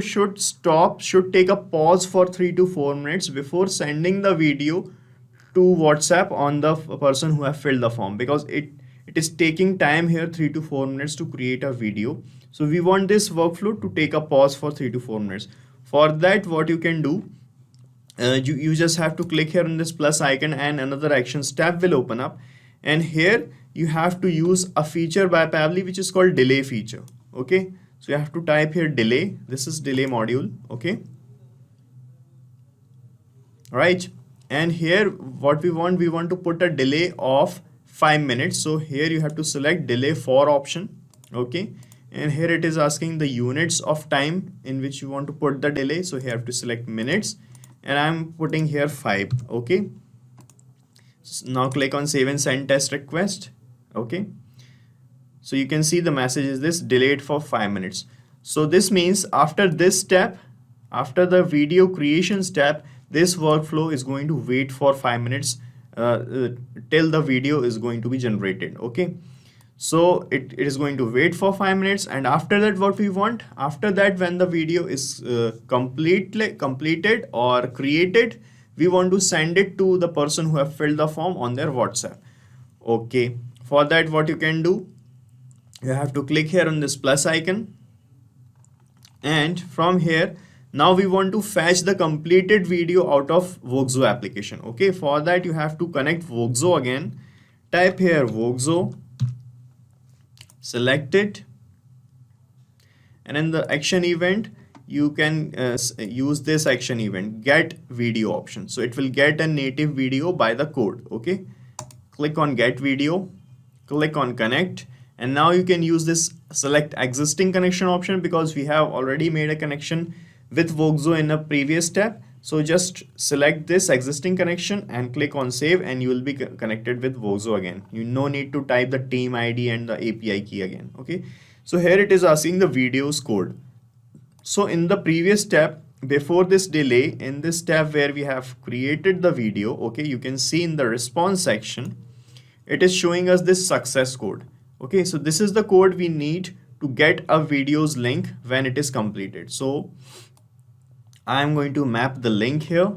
should take a pause for 3 to 4 minutes before sending the video to WhatsApp on the person who have filled the form, because it is taking time here, 3 to 4 minutes to create a video. So we want this workflow to take a pause for 3 to 4 minutes. For that, what you can do, you just have to click here on this plus icon and another actions tab will open up. And here you have to use a feature by Pabbly which is called delay feature. Okay, so you have to type here delay. This is delay module. Okay, right. And here what we want to put a delay of 5 minutes. So here you have to select delay for option. Okay, and here it is asking the units of time in which you want to put the delay. So here I have to select minutes, and I'm putting here 5. Okay, Now click on save and send test request. Okay, so you can see the message is this delayed for 5 minutes. So this means after this step, after the video creation step, this workflow is going to wait for 5 minutes till the video is going to be generated. Okay, so it is going to wait for 5 minutes, and after that what we want, after that when the video is completed or created, we want to send it to the person who have filled the form on their WhatsApp. Okay, for that what you can do, you have to click here on this plus icon, and from here now we want to fetch the completed video out of Webflow application. Okay, for that you have to connect Webflow again. Type here Webflow, select it, and in the action event you can use this action event get video option. So it will get a native video by the code. Okay, click on get video, click on connect, and now you can use this select existing connection option because we have already made a connection with Webflow in a previous step. So just select this existing connection and click on save, and you will be connected with Webflow again. You no need to type the team ID and the API key again. Okay, so here it is asking the videos code. So in the previous step, before this delay, in this step where we have created the video, okay, you can see in the response section, it is showing us this success code. Okay, so this is the code we need to get a video's link when it is completed. So I am going to map the link here.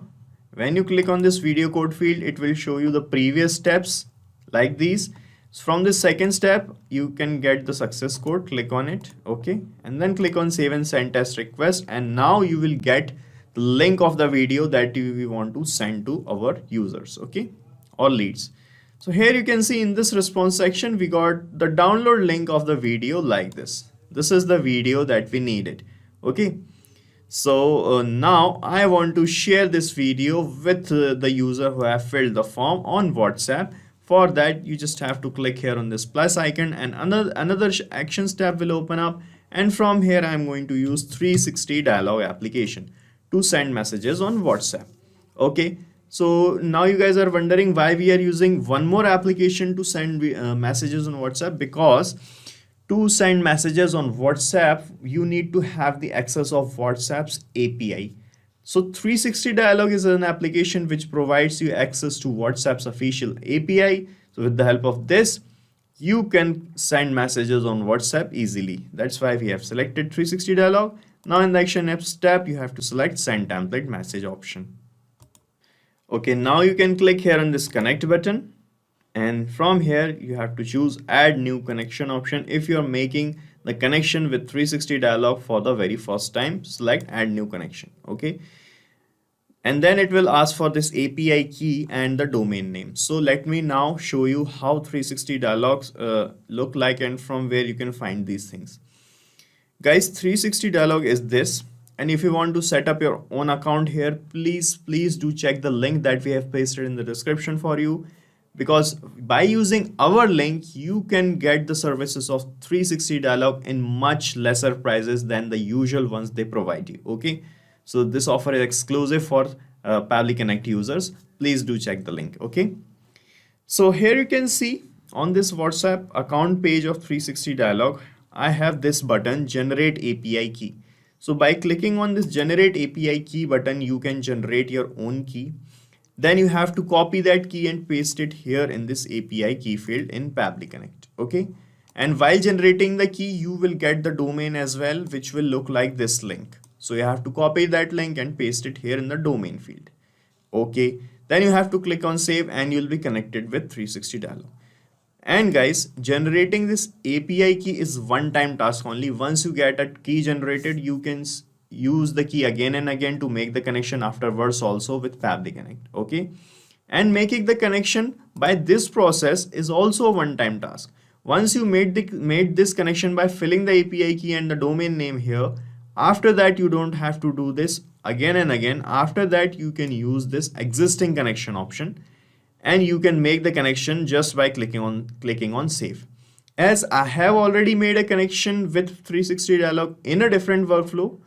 When you click on this video code field, it will show you the previous steps like these. From this second step, you can get the success code. Click on it. Okay, and then click on save and send test request, and now you will get the link of the video that we want to send to our users, okay, or leads. So here you can see in this response section, we got the download link of the video like this. This is the video that we needed. Okay, so now I want to share this video with the user who have filled the form on WhatsApp. For that, you just have to click here on this plus icon, and another action step will open up. And from here, I'm going to use 360 dialog application to send messages on WhatsApp. Okay, so now you guys are wondering why we are using one more application to send messages on WhatsApp, because to send messages on WhatsApp, you need to have the access of WhatsApp's API. So 360 Dialog is an application which provides you access to WhatsApp's official API. So with the help of this, you can send messages on WhatsApp easily. That's why we have selected 360 Dialog. Now in the action step, you have to select send template message option. Okay, now you can click here on this connect button. And from here, you have to choose add new connection option. If you're making the connection with 360 Dialog for the very first time, select add new connection. Okay, and then it will ask for this API key and the domain name. So let me now show you how 360 Dialogs look like and from where you can find these things. Guys, 360 Dialog is this, and if you want to set up your own account here, please do check the link that we have pasted in the description for you. Because by using our link, you can get the services of 360 Dialog in much lesser prices than the usual ones they provide you. Okay, so this offer is exclusive for Pabbly Connect users. Please do check the link. Okay, so here you can see on this WhatsApp account page of 360 Dialog, I have this button, generate API key. So by clicking on this generate API key button, you can generate your own key. Then you have to copy that key and paste it here in this API key field in Pabbly Connect. Okay, and while generating the key, you will get the domain as well, which will look like this link. So you have to copy that link and paste it here in the domain field. Okay, then you have to click on save, and you'll be connected with 360 Dialog. And guys, generating this API key is one-time task only. Once you get a key generated, you can use the key again and again to make the connection afterwards also with Pabbly Connect. Okay, and making the connection by this process is also a one-time task. Once you made this connection by filling the API key and the domain name here, after that you don't have to do this again and again. After that, you can use this existing connection option, and you can make the connection just by clicking on save. As I have already made a connection with 360 Dialog in a different workflow,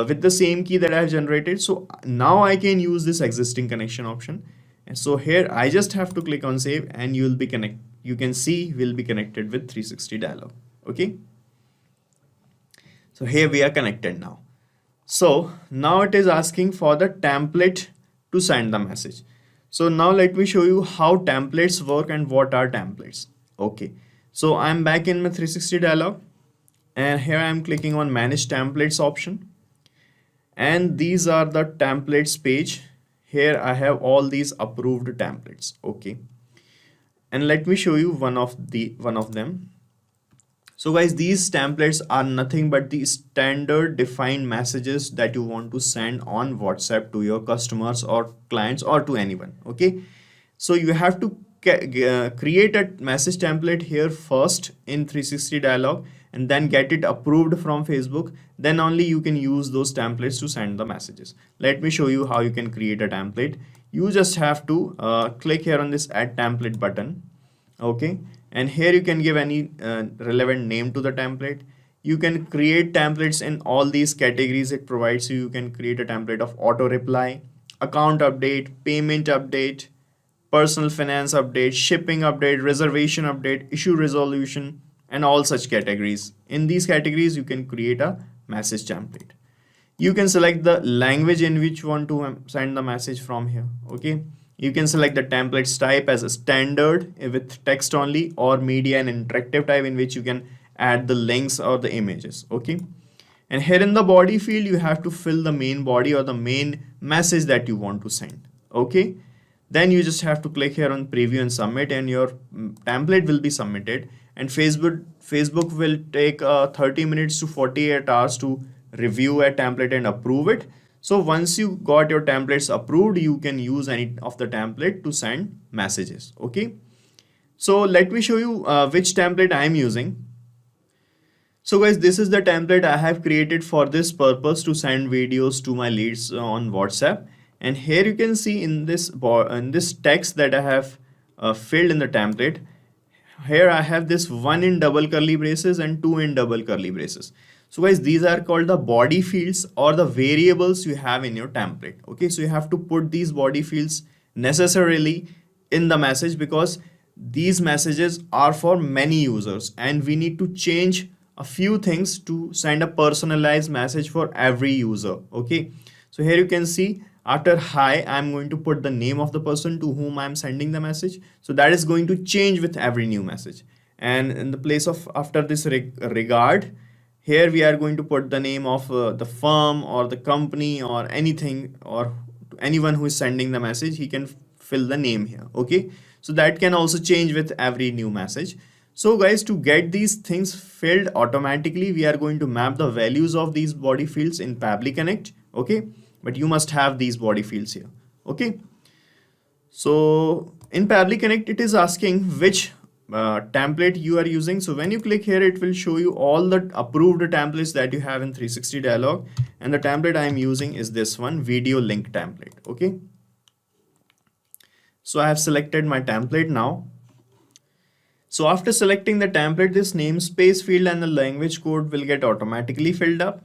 with the same key that I have generated. So now I can use this existing connection option. And so here I just have to click on save, and you will be you can see we'll be connected with 360 dialog. Okay, so here we are connected now. So now it is asking for the template to send the message. So now let me show you how templates work and what are templates. Okay, so I'm back in my 360 dialog, and here I'm clicking on manage templates option, and these are the templates page. Here I have all these approved templates. Okay, and let me show you one of them. So guys, these templates are nothing but the standard defined messages that you want to send on WhatsApp to your customers or clients or to anyone. Okay, so you have to create a message template here first in 360 dialog, and then get it approved from Facebook. Then only you can use those templates to send the messages. Let me show you how you can create a template. You just have to click here on this add template button. Okay, and here you can give any relevant name to the template. You can create templates in all these categories it provides you. You can create a template of auto reply, account update, payment update, personal finance update, shipping update, reservation update, issue resolution, and all such categories. In these categories you can create a message template. You can select the language in which you want to send the message from here. Okay, you can select the templates type as a standard with text only, or media and interactive type, in which you can add the links or the images. Okay, and here in the body field you have to fill the main body or the main message that you want to send. Okay, then you just have to click here on preview and submit, and your template will be submitted. And Facebook will take 30 minutes to 48 hours to review a template and approve it. So once you got your templates approved, you can use any of the template to send messages. Okay, so let me show you which template I am using. So guys, this is the template I have created for this purpose, to send videos to my leads on WhatsApp. And here you can see in this text that I have filled in the template. Here I have this 1 in double curly braces and 2 in double curly braces. So guys, these are called the body fields or the variables you have in your template. Okay, so you have to put these body fields necessarily in the message, because these messages are for many users and we need to change a few things to send a personalized message for every user. Okay, so here you can see after hi, I'm going to put the name of the person to whom I'm sending the message. So that is going to change with every new message. And in the place of after this regard, here we are going to put the name of the firm or the company or anything, or anyone who is sending the message, he can fill the name here. Okay, so that can also change with every new message. So guys, to get these things filled automatically, we are going to map the values of these body fields in Pabbly Connect. Okay, but you must have these body fields here. Okay, so in Pabbly Connect, it is asking which template you are using. So when you click here, it will show you all the approved templates that you have in 360 dialog, and the template I am using is this one, video link template. Okay, so I have selected my template now. So after selecting the template, this namespace field and the language code will get automatically filled up.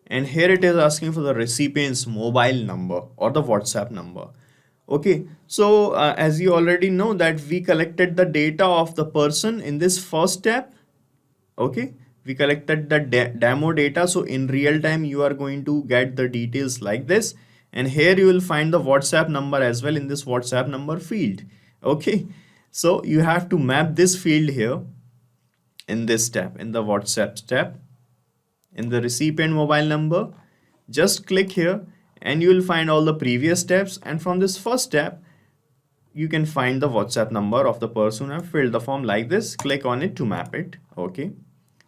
And here it is asking for the recipient's mobile number or the WhatsApp number. Okay, so as you already know that we collected the data of the person in this first step. Okay, we collected the demo data. So in real time, you are going to get the details like this. And here you will find the WhatsApp number as well in this WhatsApp number field. Okay, so you have to map this field here in this step, in the WhatsApp step. In the recipient mobile number, just click here and you will find all the previous steps, and from this first step you can find the WhatsApp number of the person who have filled the form like this. Click on it to map it. Okay,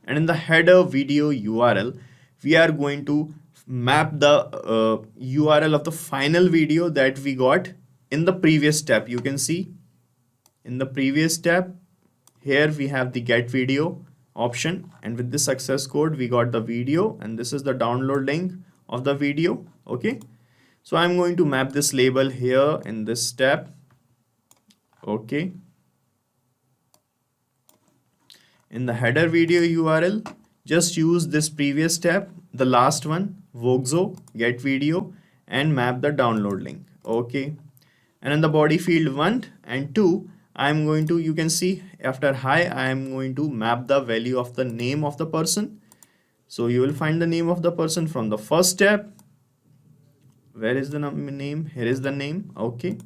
and in the header video URL, we are going to map the URL of the final video that we got in the previous step. You can see in the previous step here we have the get video option, and with the success code we got the video, and this is the download link of the video. Okay, so I'm going to map this label here in this step. Okay, in the header video URL, just use this previous step, the last one, Voxo get video, and map the download link. Okay, And in the body field 1 and 2, I'm going to, you can see after hi, I'm going to map the value of the name of the person. So you will find the name of the person from the first step. Where is the name? Here is the name. Okay.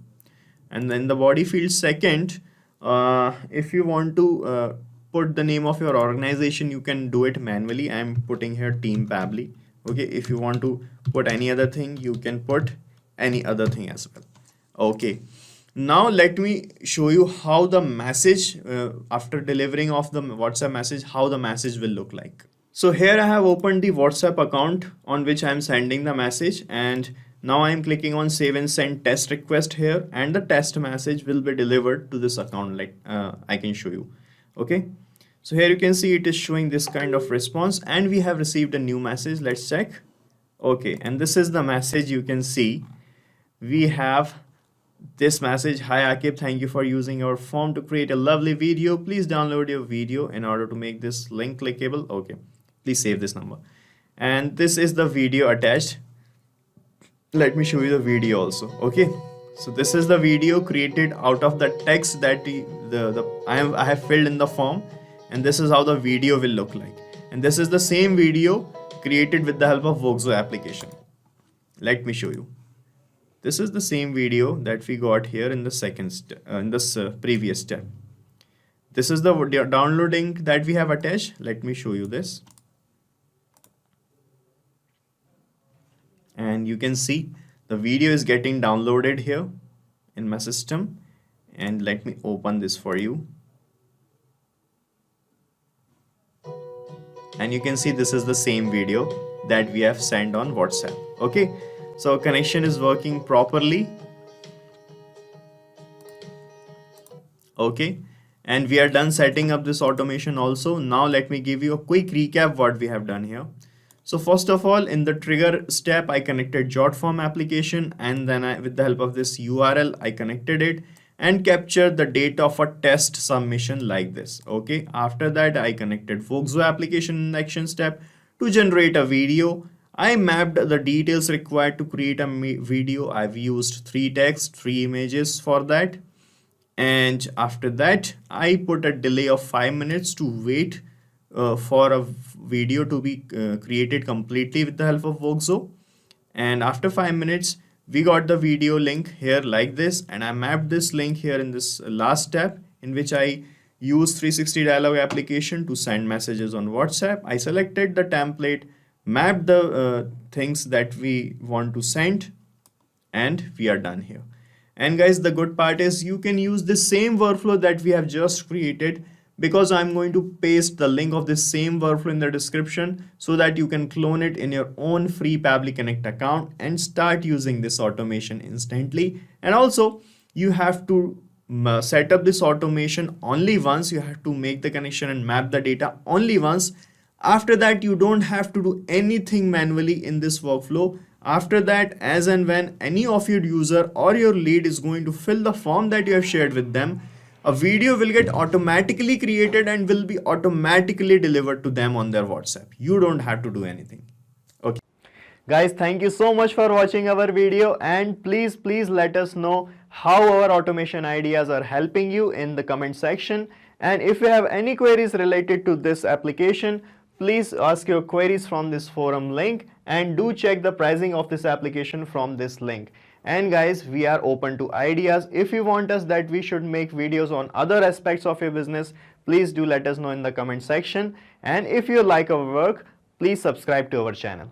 And then the body field second, if you want to put the name of your organization, you can do it manually. I'm putting here Team Pabbly. Okay. If you want to put any other thing, you can put any other thing as well. Okay. Now let me show you how the message after delivering of the WhatsApp message, how the message will look like. So here I have opened the WhatsApp account on which I'm sending the message, and now I'm clicking on save and send test request here, and the test message will be delivered to this account, like I can show you. Okay. So here you can see it is showing this kind of response, and we have received a new message. Let's check. Okay. And this is the message. You can see we have this message. Hi Akib, thank you for using our form to create a lovely video. Please download your video in order to make this link clickable. Okay. Please save this number. And this is the video attached. Let me show you the video also. Okay. So this is the video created out of the text that I have filled in the form, and this is how the video will look like. And this is the same video created with the help of Webflow application. Let me show you. This is the same video that we got here in the previous step. This is the download link that we have attached. Let me show you this. And you can see the video is getting downloaded here in my system. And let me open this for you. And you can see this is the same video that we have sent on WhatsApp. Okay. So connection is working properly. Okay. And we are done setting up this automation also. Now let me give you a quick recap what we have done here. So first of all, in the trigger step, I connected JotForm application, and then with the help of this URL, I connected it and captured the date of a test submission like this. Okay. After that, I connected Webflow application in the action step to generate a video. I mapped the details required to create a video. I've used 3 text, 3 images for that. And after that, I put a delay of 5 minutes to wait for a video to be created completely with the help of Webflow. And after 5 minutes, we got the video link here like this, and I mapped this link here in this last step, in which I use 360dialog application to send messages on WhatsApp. I selected the template, mapped the things that we want to send, and we are done here. And guys, the good part is you can use the same workflow that we have just created, because I'm going to paste the link of this same workflow in the description so that you can clone it in your own free Pabbly Connect account and start using this automation instantly. And also you have to set up this automation only once. You have to make the connection and map the data only once. After that, you don't have to do anything manually in this workflow. After that, as and when any of your user or your lead is going to fill the form that you have shared with them, a video will get automatically created and will be automatically delivered to them on their WhatsApp. You don't have to do anything. Okay. Guys, thank you so much for watching our video, and please let us know how our automation ideas are helping you in the comment section. And if you have any queries related to this application, please ask your queries from this forum link, and do check the pricing of this application from this link. And guys, we are open to ideas. If you want us that we should make videos on other aspects of your business, please do let us know in the comment section. And if you like our work, please subscribe to our channel.